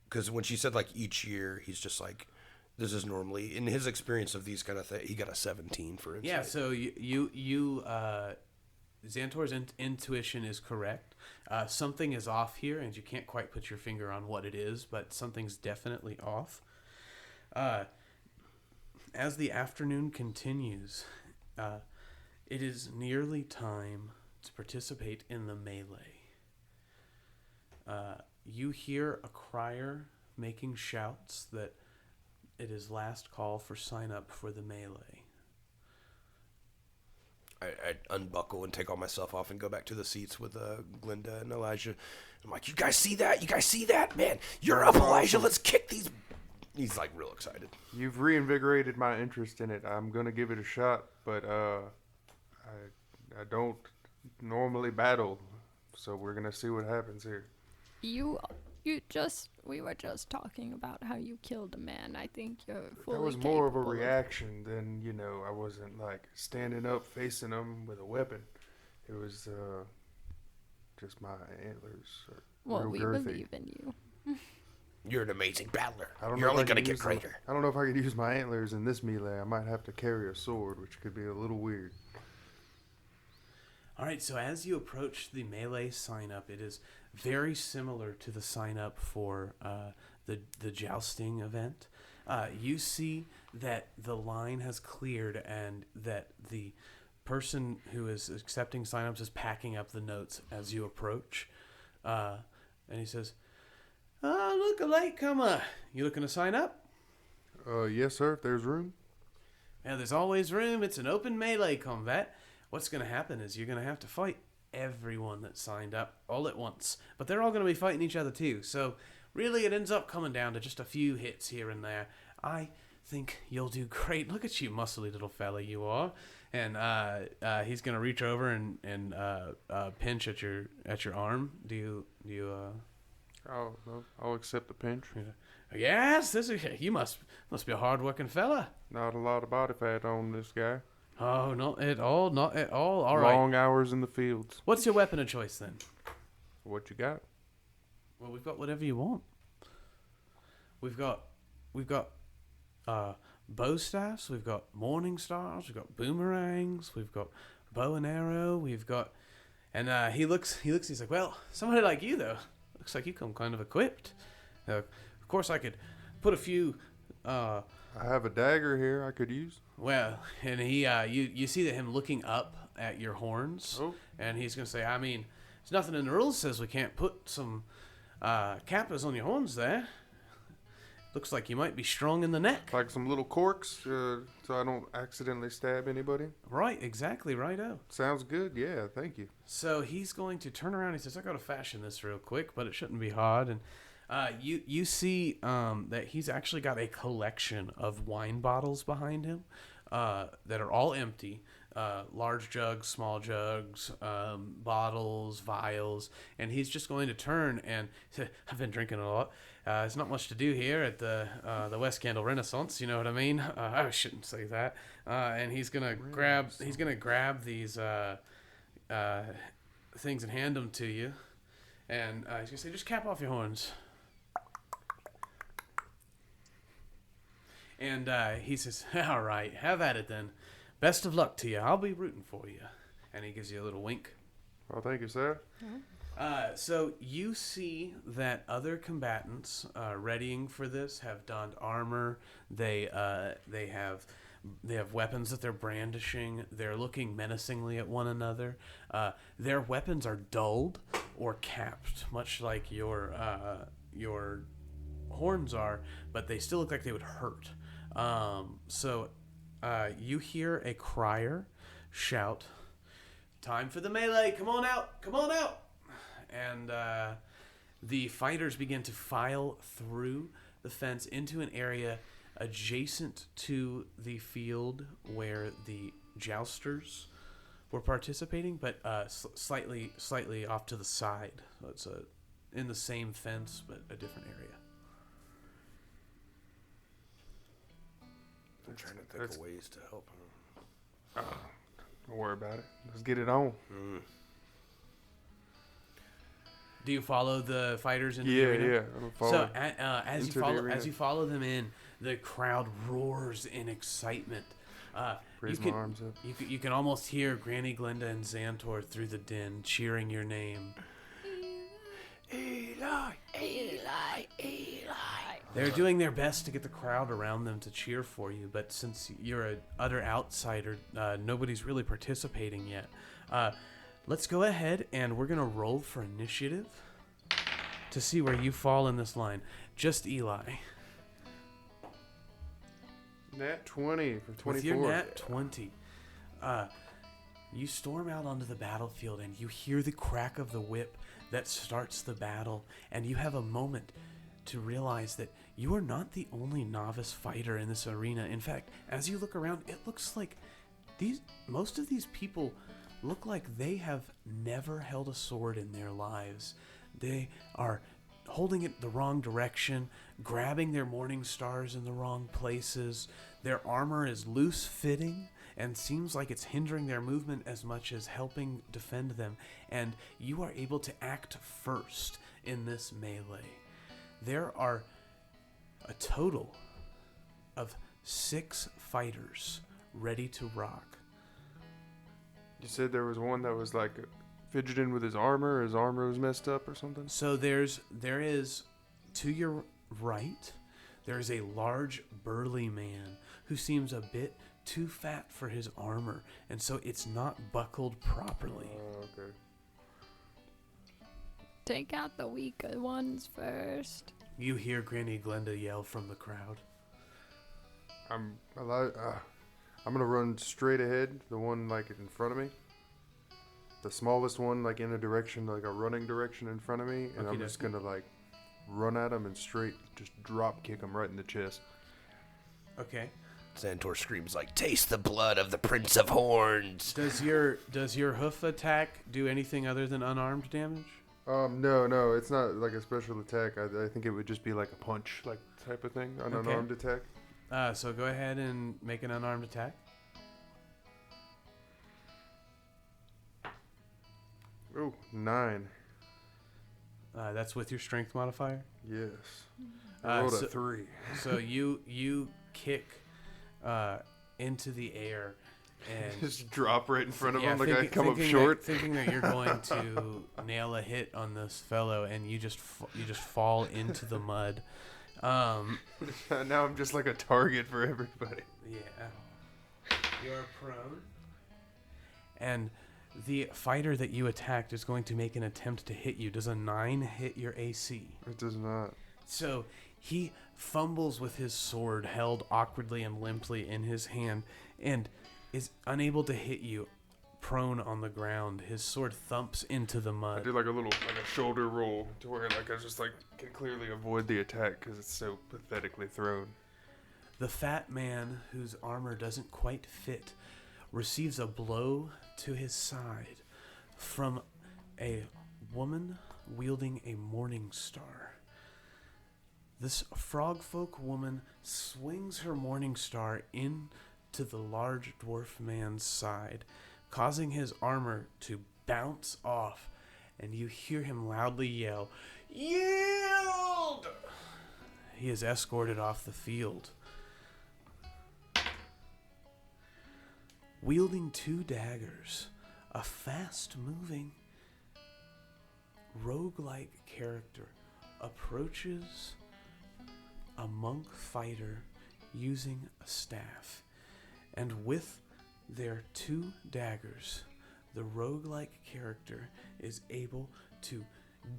Because when she said like each year, he's just like, this is normally in his experience of these kind of things. He got a 17 for insight. Yeah, so Xantor's intuition is correct. Something is off here, and you can't quite put your finger on what it is, but something's definitely off. As the afternoon continues, it is nearly time to participate in the melee. You hear a crier making shouts that it is last call for sign up for the melee. I unbuckle and take all my stuff off and go back to the seats with Glinda and Elijah. I'm like, you guys see that? You guys see that? Man, you're up, Elijah. Let's kick these. He's like real excited. You've reinvigorated my interest in it. I'm going to give it a shot, but I don't normally battle, so we're going to see what happens here. We were just talking about how you killed a man. I think you're fully That was more of a reaction than, I wasn't like standing up facing them with a weapon. It was just my antlers. Well, we girthy. believe in you. You're an amazing battler. You're only going to get greater. I don't know if I could use my antlers in this melee. I might have to carry a sword, which could be a little weird. All right, so as you approach the melee sign-up, it is very similar to the sign-up for the jousting event. You see that the line has cleared and that the person who is accepting sign-ups is packing up the notes as you approach. And he says, look, a latecomer. You looking to sign up? Yes, sir, if there's room. Yeah, there's always room. It's an open melee combat. What's going to happen is you're going to have to fight everyone that signed up all at once. But they're all going to be fighting each other too. So really it ends up coming down to just a few hits here and there. I think you'll do great. Look at you, muscly little fella you are. And he's going to reach over and pinch at your arm. I'll accept the pinch. Yes, you must be a hard-working fella. Not a lot of body fat on this guy. Oh, not at all. All right. Long hours in the fields. What's your weapon of choice then? What you got? Well, we've got whatever you want. We've got bow staffs. We've got morning stars. We've got boomerangs. We've got bow and arrow. We've got, and he looks. He's like, well, somebody like you though. Looks like you come kind of equipped. Of course, I could put a few. I have a dagger here I could use. Well, and he, you see that him looking up at your horns, and he's gonna say, I mean, there's nothing in the rules says we can't put some cappers on your horns there. Looks like you might be strong in the neck. Like some little corks, so I don't accidentally stab anybody. Right, exactly, righto. Sounds good, yeah, thank you. So he's going to turn around. He says, I got to fashion this real quick, but it shouldn't be hard. And you see that he's actually got a collection of wine bottles behind him that are all empty. Large jugs, small jugs, bottles, vials, and he's just going to turn and say, I've been drinking a lot. There's not much to do here at the West Candle Renaissance, you know what I mean? I shouldn't say that. And he's gonna grab these things and hand them to you, and he's gonna say, just cap off your horns. And he says, all right, have at it then. Best of luck to you. I'll be rooting for you. And he gives you a little wink. Well, thank you, sir. So you see that other combatants readying for this have donned armor. They have weapons that they're brandishing. They're looking menacingly at one another. Their weapons are dulled or capped, much like your horns are, but they still look like they would hurt. So you hear a crier shout, "Time for the melee! Come on out! Come on out!" And the fighters begin to file through the fence into an area adjacent to the field where the jousters were participating, but slightly off to the side. So it's in the same fence, but a different area. I'm trying to think of ways to help him. Don't worry about it. Let's get it on. Do you follow the fighters into the arena? Yeah. I'm following. So as you follow them in, the crowd roars in excitement. Raise my arms up. You can almost hear Granny Glenda and Xantor through the din cheering your name. Eli, Eli, Eli. They're doing their best to get the crowd around them to cheer for you, but since you're an utter outsider, nobody's really participating yet. Let's go ahead and we're going to roll for initiative to see where you fall in this line. Just Eli. Nat 20 for 24. With your nat 20, you storm out onto the battlefield and you hear the crack of the whip that starts the battle, and you have a moment to realize that you are not the only novice fighter in this arena. In fact, as you look around, it looks like most of these people look like they have never held a sword in their lives. They are holding it the wrong direction, grabbing their morning stars in the wrong places. Their armor is loose-fitting and seems like it's hindering their movement as much as helping defend them. And you are able to act first in this melee. There are a total of 6 fighters ready to rock. You said there was one that was like fidgeting with his armor. His armor was messed up or something. So there is to your right, there is a large burly man who seems a bit too fat for his armor, and so it's not buckled properly. Okay. Take out the weaker ones first. You hear Granny Glenda yell from the crowd. I'm gonna run straight ahead, the one like in front of me. The smallest one, like in a direction, like a running direction in front of me, and I'm just gonna like run at him and straight just drop kick him right in the chest. Okay. Xantor screams like, "Taste the blood of the Prince of Horns." Does your hoof attack do anything other than unarmed damage? No, it's not like a special attack. I think it would just be like a punch, like type of thing, an unarmed attack. So go ahead and make an unarmed attack. Oh, 9. That's with your strength modifier? Yes. I rolled a 3. So you kick into the air and just drop right in front of him like I come up thinking short. Thinking that you're going to nail a hit on this fellow, and you just fall into the mud. Now I'm just like a target for everybody. Yeah. You're prone. And the fighter that you attacked is going to make an attempt to hit you. Does a 9 hit your AC? It does not. So he fumbles with his sword held awkwardly and limply in his hand and is unable to hit you. Prone on the ground, his sword thumps into the mud. I did like a shoulder roll to where like I just like can clearly avoid the attack because it's so pathetically thrown. The fat man, whose armor doesn't quite fit, receives a blow to his side from a woman wielding a morning star. This frogfolk woman swings her morning star into the large dwarf man's side, causing his armor to bounce off, and you hear him loudly yell, "Yield!" He is escorted off the field. Wielding 2 daggers, a fast-moving roguelike character approaches a monk fighter using a staff, and with their 2 daggers, the roguelike character is able to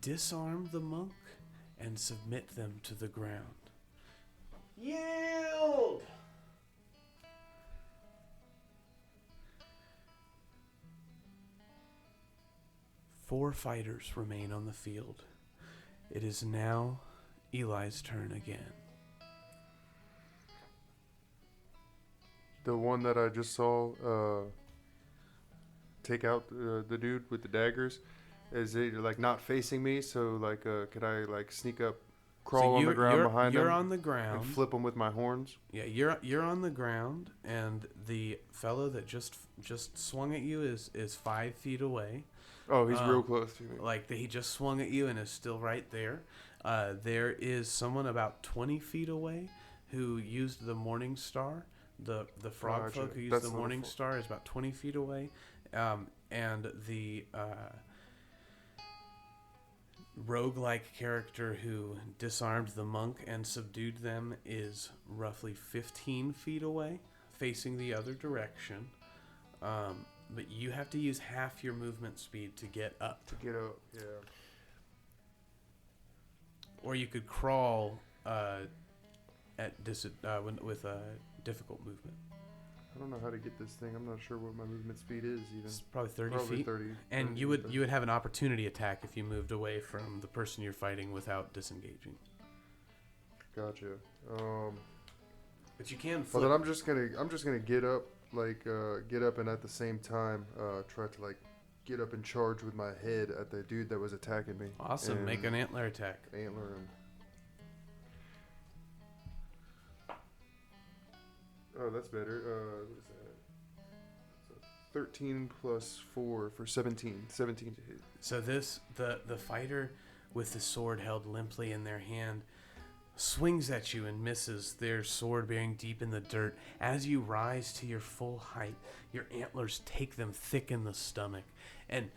disarm the monk and submit them to the ground. Yield! Four fighters remain on the field. It is now Eli's turn again. The one that I just saw take out the dude with the daggers, is it like not facing me? So like, could I like sneak up, crawl on the ground behind him? You're on the ground. And flip him with my horns. Yeah, you're on the ground, and the fellow that just swung at you is 5 feet away. Oh, he's real close to me. Like he just swung at you and is still right there. There is someone about 20 feet away who used the Morning Star. The frog folk who used the Morning Star is about 20 feet away. And the roguelike character who disarmed the monk and subdued them is roughly 15 feet away, facing the other direction. But you have to use half your movement speed to get up. Yeah. Or you could crawl with a difficult movement. I don't know how to get this thing. I'm not sure what my movement speed is even. It's probably 30 feet. 30. And 30, you would 30. you would have an opportunity attack if you moved away from the person you're fighting without disengaging. Gotcha. But you can Well, flip. then I'm just gonna get up, and at the same time try to like get up and charge with my head at the dude that was attacking me. Awesome. And Make an antler attack. antler him. Oh, that's better. What is that? So 13 plus 4 for 17. 17 to hit. So the fighter with the sword held limply in their hand swings at you and misses, their sword bearing deep in the dirt. As you rise to your full height, your antlers take them thick in the stomach, and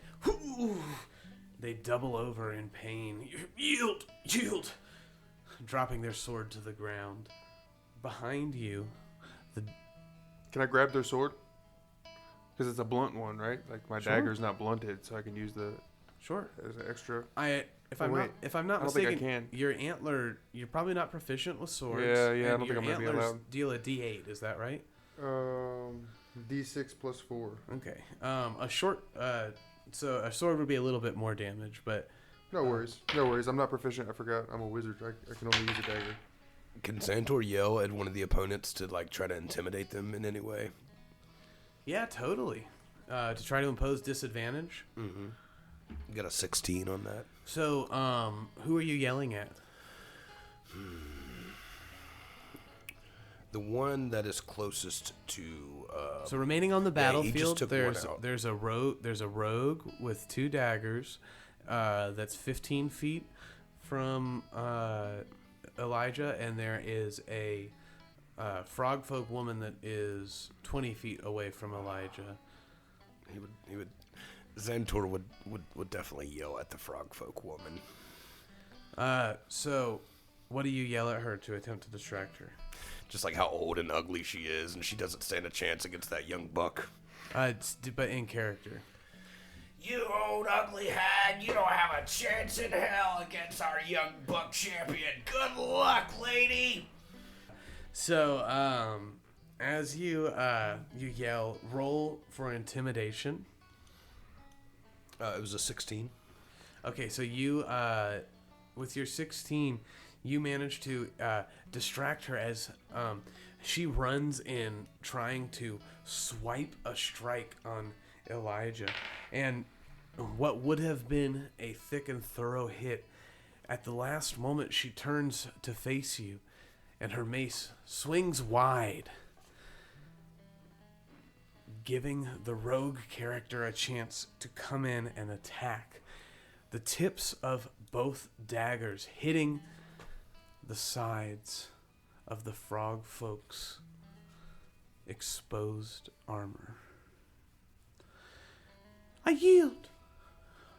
they double over in pain. Yield! Dropping their sword to the ground. Behind you, Can I grab their sword? Because it's a blunt one, right? Like my Sure. dagger's not blunted, so I can use the sure. as an extra. If I'm not I don't mistaken, think I can. your antler, you're probably not proficient with swords. Yeah, I and don't think your I'm gonna be antlers allowed. deal a D8. Is that right? D6 plus 4. Okay. A sword would be a little bit more damage, but No worries. No worries. I'm not proficient. I forgot. I'm a wizard. I can only use a dagger. Can Xantor yell at one of the opponents to like try to intimidate them in any way? yeah, totally. To try to impose disadvantage. Mm-hmm. Got a 16 on that. So, who are you yelling at? The one that is closest to. So remaining on the he just battlefield, took one out. there's a rogue with 2 daggers. That's 15 feet from Elijah, and there is a frog folk woman that is 20 feet away from Elijah. He would. Xantor would definitely yell at the frog folk woman. So what do you yell at her to attempt to distract her? Just like how old and ugly she is, and she doesn't stand a chance against that young buck. But in character. You old ugly hag, you don't have a chance in hell against our young buck champion. Good luck, lady. So, as you yell, roll for intimidation. It was a 16. Okay, so you, with your 16, you manage to distract her as she runs in, trying to swipe a strike on Elijah. And what would have been a thick and thorough hit, at the last moment she turns to face you, and her mace swings wide, giving the rogue character a chance to come in and attack. The tips of both daggers hitting the sides of the frog folks' exposed armor. I yield!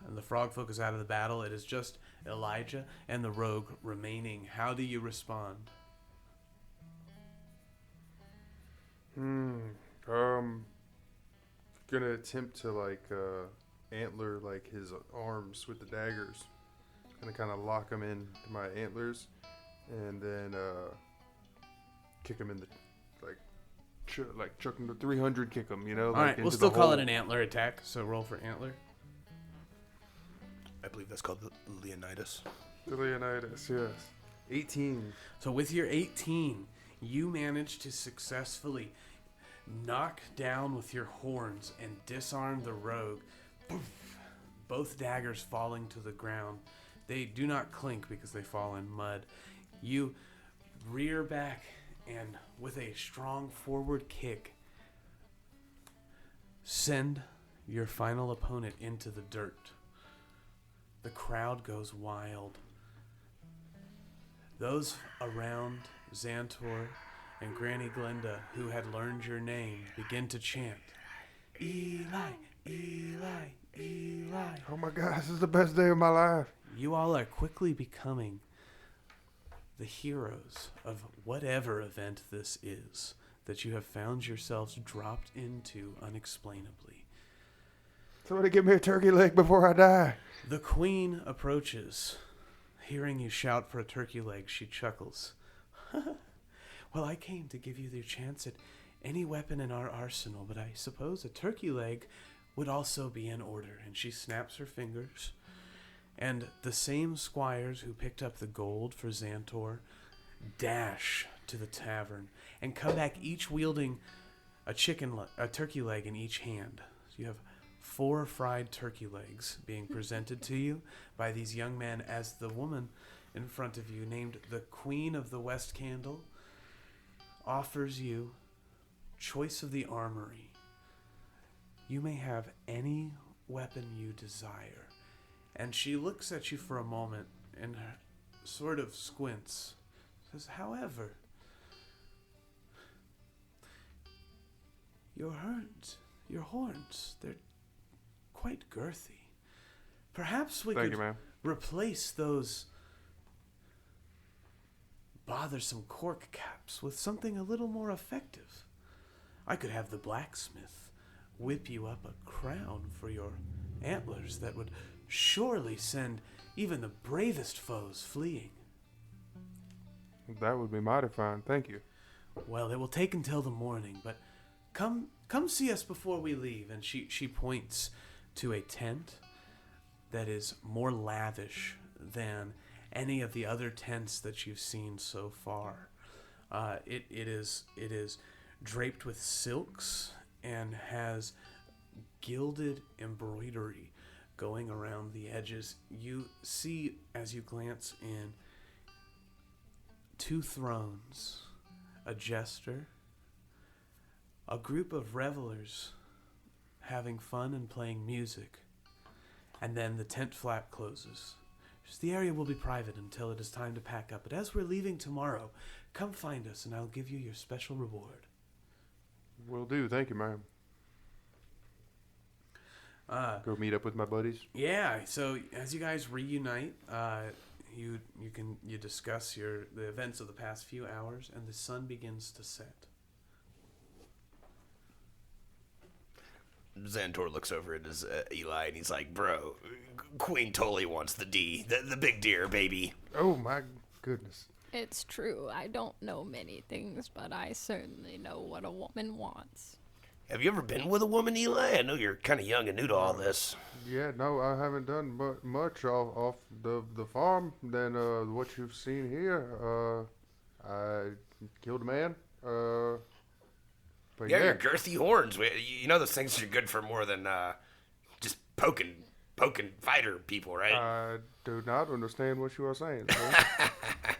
and the frog folk is out of the battle. It is just Elijah and the rogue remaining. How do you respond? Gonna attempt to like antler like his arms with the daggers. Gonna kind of lock him in my antlers, and then kick him in the chuck him to 300, kick him. You know. All like right, we'll into still the call hole. it an antler attack. So roll for antler. I believe that's called the Leonidas. The Leonidas, yes. 18. So with your 18, you manage to successfully knock down with your horns and disarm the rogue. Poof. Both daggers falling to the ground. They do not clink because they fall in mud. You rear back and with a strong forward kick, send your final opponent into the dirt. The crowd goes wild. Those around Xantor and Granny Glenda, who had learned your name, begin to chant, Eli, Eli, Eli. Oh my God, this is the best day of my life. You all are quickly becoming the heroes of whatever event this is that you have found yourselves dropped into unexplainably. Somebody give me a turkey leg before I die. The queen approaches. Hearing you shout for a turkey leg, she chuckles. Well, I came to give you the chance at any weapon in our arsenal, but I suppose a turkey leg would also be in order. And she snaps her fingers. And the same squires who picked up the gold for Xantor dash to the tavern and come back each wielding a turkey leg in each hand. So you have 4 fried turkey legs being presented to you by these young men as the woman in front of you, named the Queen of the West Candle, offers you choice of the armory. You may have any weapon you desire. And she looks at you for a moment and sort of squints. Says, however, your horns, they're quite girthy. Perhaps we Thank could you, ma'am. replace those bothersome cork caps with something a little more effective. I could have the blacksmith whip you up a crown for your antlers that would surely send even the bravest foes fleeing. That would be mighty fine. Thank you. Well, it will take until the morning, but come see us before we leave. And she points to a tent that is more lavish than any of the other tents that you've seen so far. It is draped with silks and has gilded embroidery going around the edges. You see, as you glance in, 2 thrones, a jester, a group of revelers having fun and playing music, and then the tent flap closes. Just the area will be private until it is time to pack up, but as we're leaving tomorrow, come find us and I'll give you your special reward. Will do. Thank you, ma'am. Go meet up with my buddies. Yeah, so as you guys reunite, you discuss the events of the past few hours, and the sun begins to set. Xantor looks over at his Eli and he's like, bro, Queen totally wants the D, the big deer, baby. Oh my goodness. It's true. I don't know many things, but I certainly know what a woman wants. Have you ever been with a woman, Eli? I know you're kind of young and new to all this. Yeah, no, I haven't done much off the farm than what you've seen here. I killed a man. But Yeah, your girthy horns. You know those things are good for more than just poking fighter people, right? I do not understand what you are saying, sir.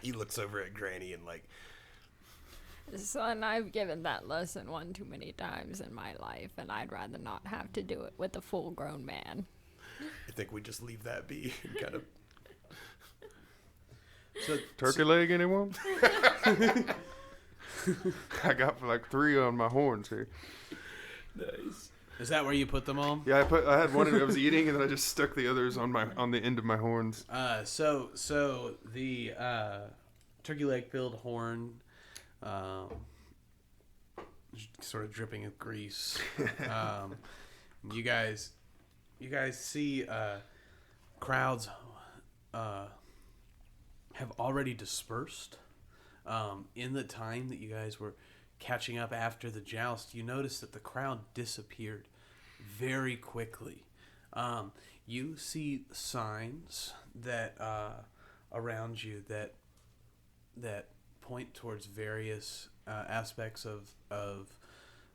He looks over at Granny and like, Son, I've given that lesson one too many times in my life, and I'd rather not have to do it with a full-grown man. I think we just leave that be and kind of. Turkey leg, anyone? I got like 3 on my horns here. Nice. Is that where you put them all? Yeah, I had one I was eating, and then I just stuck the others on the end of my horns. So the turkey leg-filled horn, sort of dripping with grease. You guys see crowds have already dispersed. In the time that you guys were catching up after the joust, you notice that the crowd disappeared very quickly. You see signs that around you that point towards various aspects of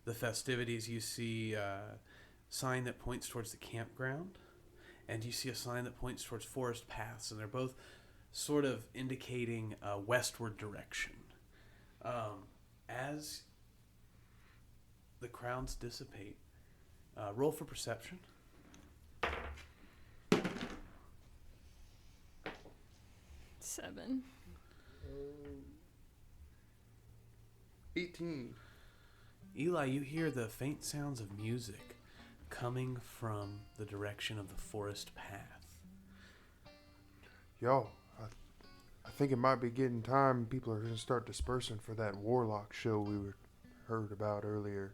the festivities. You see a sign that points towards the campground, and you see a sign that points towards forest paths, and they're both sort of indicating a westward direction. As the crowds dissipate, roll for perception. 7. 18. Eli, you hear the faint sounds of music coming from the direction of the forest path. Yo, I think it might be getting time. People are going to start dispersing for that Warlock show we heard about earlier.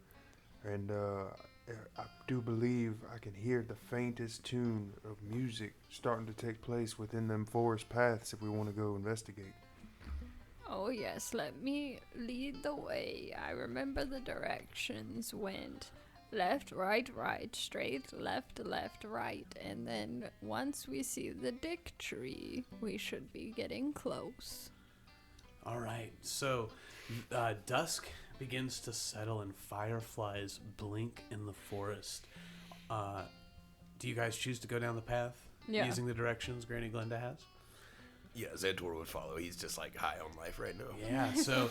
And I do believe I can hear the faintest tune of music starting to take place within them forest paths if we want to go investigate. Oh yes, let me lead the way. I remember the directions went left, right, right, straight, left, left, right. And then once we see the dick tree, we should be getting close. All right, so dusk begins to settle and fireflies blink in the forest. Do you guys choose to go down the path using the directions Granny Glenda has? Yeah, Xantor would follow. He's just like high on life right now. Yeah, so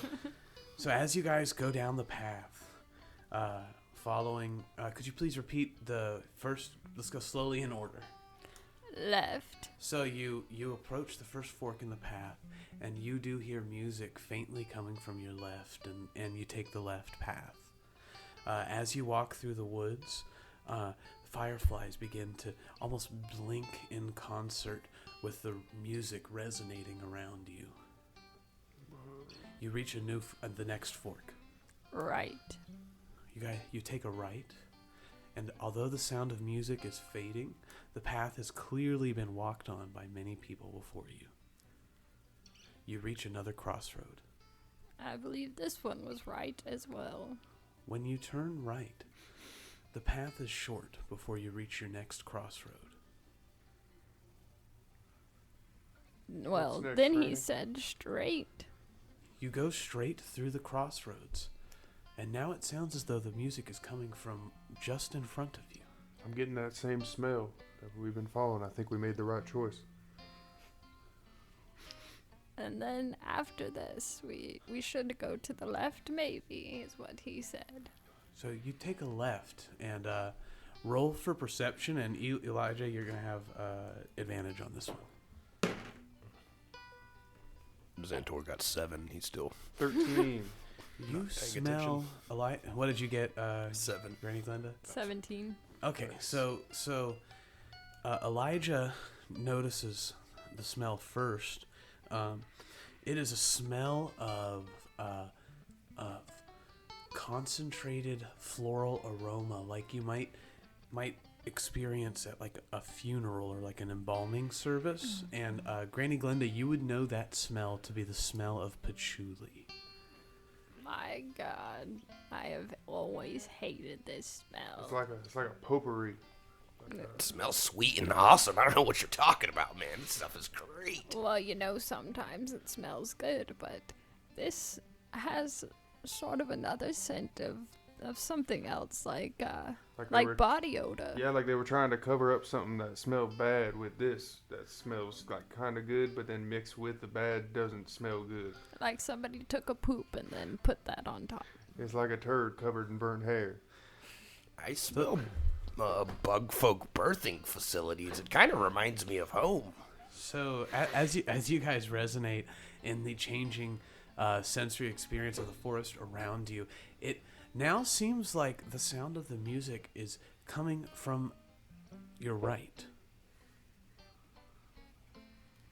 as you guys go down the path, following, could you please repeat the first, let's go slowly in order. Left. So you approach the first fork in the path, and you do hear music faintly coming from your left, and you take the left path. As you walk through the woods, fireflies begin to almost blink in concert with the music resonating around you. You reach the next fork. Right. You take a right, and although the sound of music is fading, the path has clearly been walked on by many people before you. You reach another crossroad. I believe this one was right as well. When you turn right, the path is short before you reach your next crossroad. Well, next, then Granny? he said straight. You go straight through the crossroads, and now it sounds as though the music is coming from just in front of you. I'm getting that same smell that we've been following. I think we made the right choice. And then after this, we should go to the left, maybe, is what he said. So you take a left and roll for perception, and Elijah, you're going to have advantage on this one. Xantor got 7. He's still 13. You smell what did you get? 7. Granny Glenda? 17. Okay, so Elijah notices the smell first. It is a smell of concentrated floral aroma, like you might experience at like a funeral or like an embalming service. And Granny Glenda, you would know that smell to be the smell of patchouli. My God, I have always hated this smell. It's like a potpourri. It smells sweet and awesome. I don't know what you're talking about, man. This stuff is great. Well, sometimes it smells good, but this has sort of another scent of something else, like body odor. Yeah, like they were trying to cover up something that smelled bad with this that smells like kind of good, but then mixed with the bad doesn't smell good. Like somebody took a poop and then put that on top. It's like a turd covered in burnt hair. I smell bug folk birthing facilities. It kind of reminds me of home. So as you guys resonate in the changing sensory experience of the forest around you, now seems like the sound of the music is coming from your right.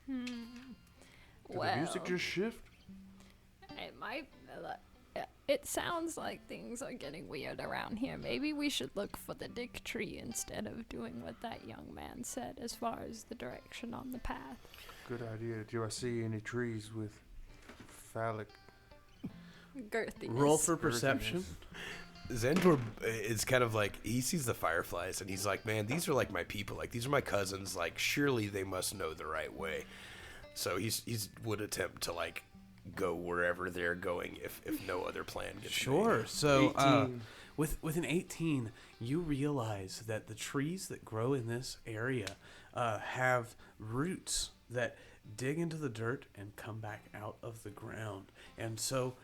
Did Well, the music just shift? it might. It sounds like things are getting weird around here. Maybe we should look for the dick tree instead of doing what that young man said as far as the direction on the path. Good idea. Do I see any trees with phallic? Girthiness. Roll for perception. Xantor is kind of like, he sees the fireflies and he's like, man, these are like my people. Like, these are my cousins. Like, surely they must know the right way. So he's would attempt to like go wherever they're going if no other plan gets Sure. made. So 18. with an 18, you realize that the trees that grow in this area have roots that dig into the dirt and come back out of the ground. And so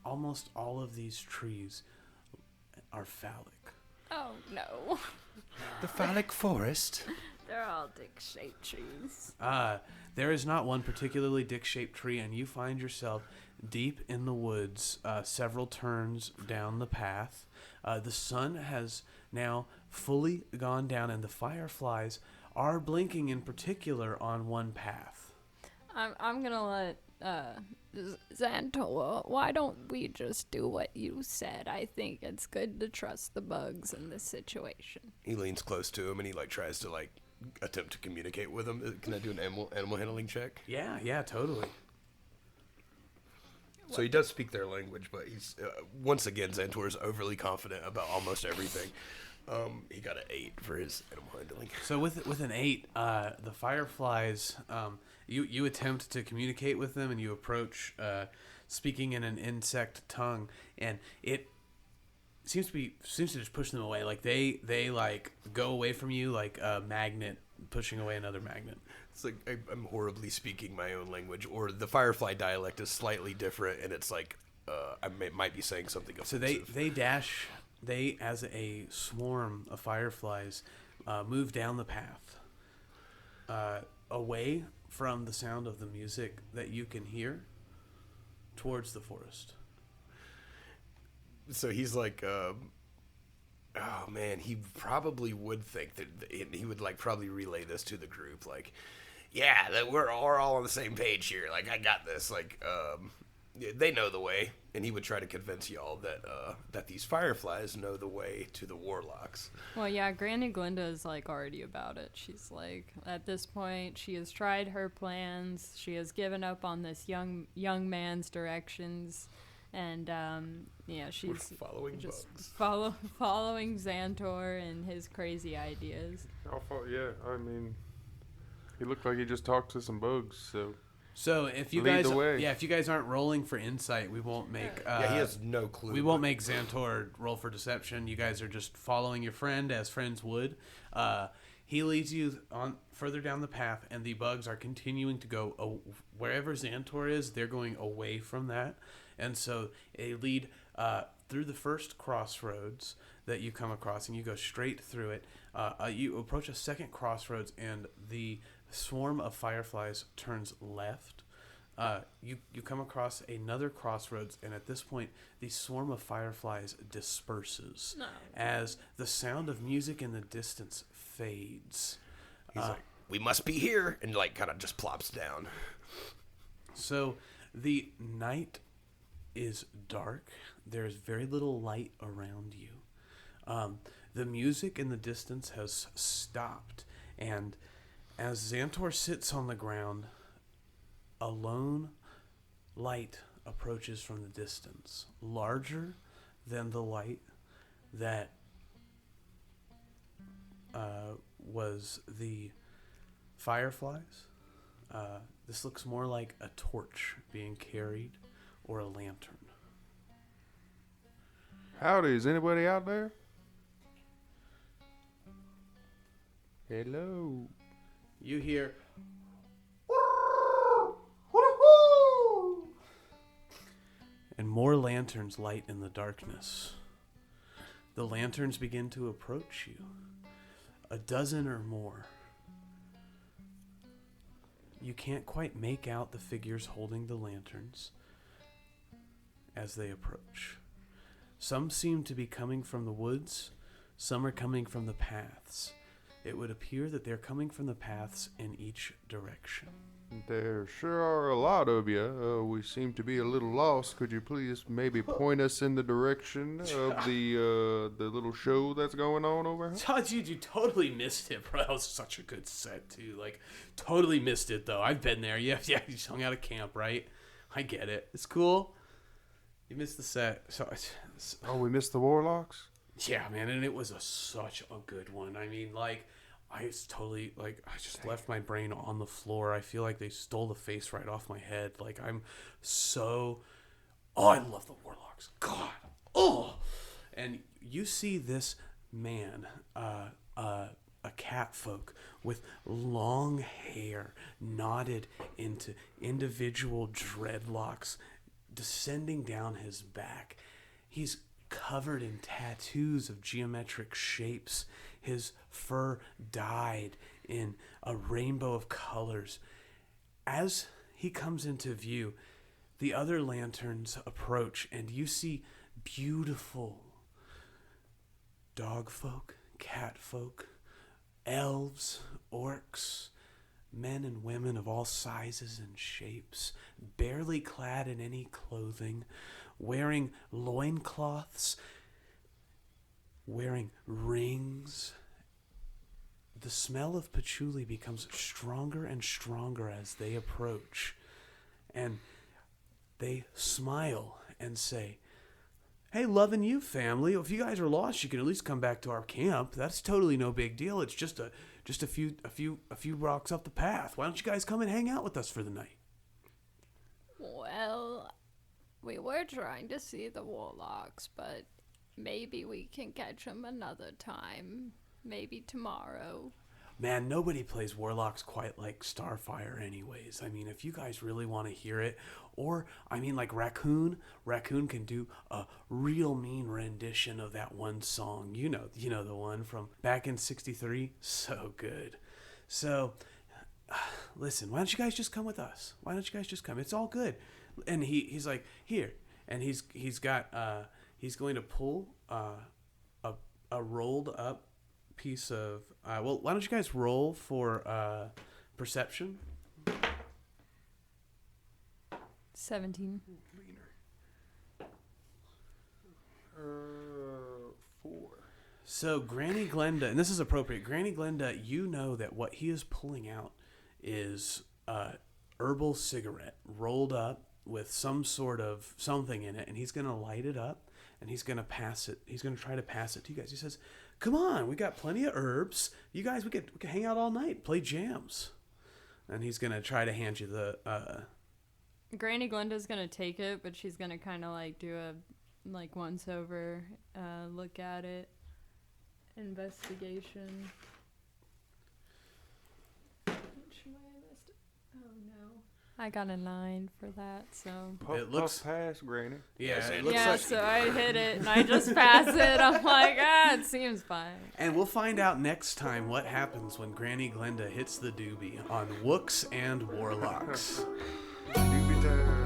almost all of these trees are phallic. Oh no. The phallic forest. They're all dick-shaped trees. There is not one particularly dick-shaped tree, and you find yourself deep in the woods, several turns down the path. The sun has now fully gone down, and the fireflies are blinking in particular on one path. I'm gonna let Xantor, why don't we just do what you said? I think it's good to trust the bugs in this situation. He leans close to him and he like tries to like attempt to communicate with him. Can I do an animal handling check? Yeah, totally. So he does speak their language, but he's once again Xantor is overly confident about almost everything. He got an 8 for his animal handling. So with an 8, the fireflies, you attempt to communicate with them, and you approach speaking in an insect tongue, and it seems to just push them away. Like they like go away from you like a magnet pushing away another magnet. It's like I'm horribly speaking my own language, or the firefly dialect is slightly different, and it's like might be saying something offensive. So they as a swarm of fireflies move down the path away from the sound of the music that you can hear towards the forest. So he's like, oh man, he probably would think that he would like probably relay this to the group, like, yeah, that we're all on the same page here. Like, I got this. Like, they know the way, and he would try to convince y'all that these fireflies know the way to the warlocks. Well, yeah, Granny Glinda is like already about it. She's like, at this point, she has tried her plans. She has given up on this young man's directions, and yeah, she's following just bugs. following Xantor and his crazy ideas. Yeah, I mean, he looked like he just talked to some bugs, so. So if you Lead guys, the way. if you guys aren't rolling for insight, we won't make. Yeah, he has no clue. We won't make Xantor roll for deception. You guys are just following your friend as friends would. He leads you on further down the path, and the bugs are continuing to go wherever Xantor is. They're going away from that, and so they lead through the first crossroads that you come across, and you go straight through it. You approach a second crossroads, and the swarm of fireflies turns left. You come across another crossroads, and at this point, the swarm of fireflies disperses as the sound of music in the distance fades. He's like, we must be here, and like kind of just plops down. So the night is dark. There's very little light around you. The music in the distance has stopped, and as Xantor sits on the ground, a lone light approaches from the distance, larger than the light that was the fireflies. This looks more like a torch being carried or a lantern. Howdy, is anybody out there? Hello. You hear, and more lanterns light in the darkness. The lanterns begin to approach you, a dozen or more. You can't quite make out the figures holding the lanterns as they approach. Some seem to be coming from the woods. Some are coming from the paths. It would appear that they're coming from the paths in each direction. There sure are a lot of you. We seem to be a little lost. Could you please maybe point us in the direction of the little show that's going on over here? Oh, dude, you totally missed it, bro. That was such a good set, too. Like, totally missed it, though. I've been there. Yeah, you just hung out at camp, right? I get it. It's cool. You missed the set. Oh, we missed the Warlocks? Yeah, man, and it was such a good one. I mean, like, I was totally, like, I just left my brain on the floor. I feel like they stole the face right off my head. Like, I'm so... Oh, I love the Warlocks. God. Oh! And you see this man, a cat folk with long hair knotted into individual dreadlocks descending down his back. He's covered in tattoos of geometric shapes. His fur dyed in a rainbow of colors. As he comes into view, the other lanterns approach, and you see beautiful dog folk, cat folk, elves, orcs, men and women of all sizes and shapes, barely clad in any clothing, wearing loincloths, wearing rings. The smell of patchouli becomes stronger and stronger as they approach, and they smile and say, "Hey, loving you, family. If you guys are lost, you can at least come back to our camp. That's totally no big deal. It's just a few rocks up the path. Why don't you guys come and hang out with us for the night?" Well, we were trying to see the Warlocks, but maybe we can catch them another time. Maybe tomorrow. Man, nobody plays Warlocks quite like Starfire anyways. I mean, if you guys really want to hear it, or, I mean, like Raccoon can do a real mean rendition of that one song. You know the one from back in 63? So good. So, listen, why don't you guys just come with us? Why don't you guys just come? It's all good. And he's like, here. And he's going to pull a rolled up piece of well, why don't you guys roll for perception? 17. 4. So Granny Glenda, and this is appropriate, Granny Glenda, you know that what he is pulling out is herbal cigarette rolled up with some sort of something in it, and he's going to light it up, and he's going to pass it. He's going to try to pass it to you guys. He says, "Come on, we got plenty of herbs. You guys, we could hang out all night, play jams." And he's going to try to hand you the... Granny Glenda's gonna take it, but she's gonna kind of like do a once over look at it. Investigation. Which way I missed it? Oh no. I got a 9 for that, so. It looks past Granny. Yeah, it Yeah, looks like... so I hit it and I just pass it. I'm like, it seems fine. And we'll find out next time what happens when Granny Glenda hits the doobie on Wooks and Warlocks. Doobie time.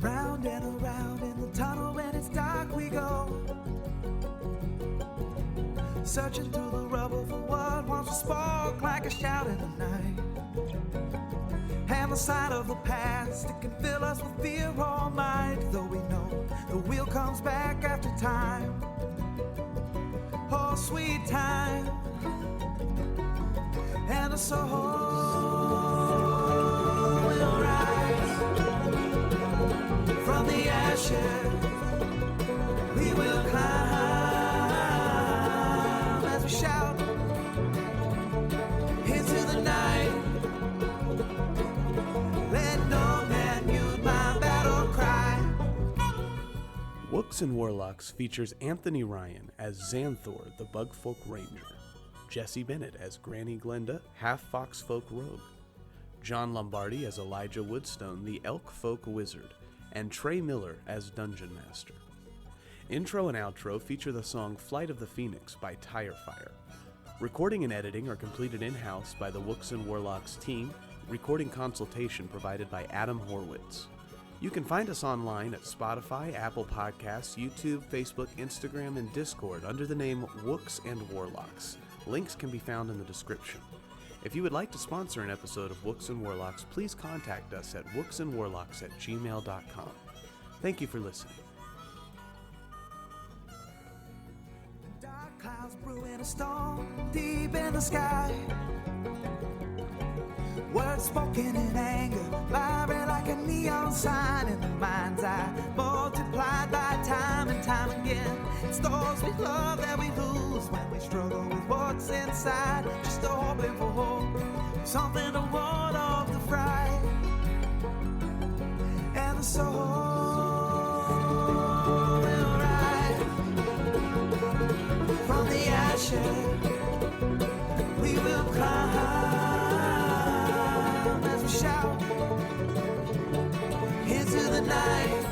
Round and around in the tunnel when it's dark we go, searching through the rubble for what wants to spark like a shout in the night. And the sight of the past, it can fill us with fear all night, though we know the wheel comes back after time. Oh, sweet time. And the soul will rise from the ashes. We will climb as we shout into the night. Let no Wooks and Warlocks features Anthony Ryan as Xanthor, the Bugfolk Ranger, Jesse Bennett as Granny Glenda, half Foxfolk Rogue, John Lombardi as Elijah Woodstone, the Elk Folk Wizard, and Trey Miller as Dungeon Master. Intro and outro feature the song Flight of the Phoenix by Tirefire. Recording and editing are completed in-house by the Wooks and Warlocks team, recording consultation provided by Adam Horwitz. You can find us online at Spotify, Apple Podcasts, YouTube, Facebook, Instagram, and Discord under the name Wooks and Warlocks. Links can be found in the description. If you would like to sponsor an episode of Wooks and Warlocks, please contact us at wooksandwarlocks@gmail.com. Thank you for listening. Dark clouds brewing a storm deep in the sky. Words spoken in anger, vibrant like a neon sign in the mind's eye, multiplied by time and time again. It's those we love that we lose when we struggle with what's inside, just hoping for hope, something to ward off the fright and the soul will rise from the ashes. We will climb as we shout into the night.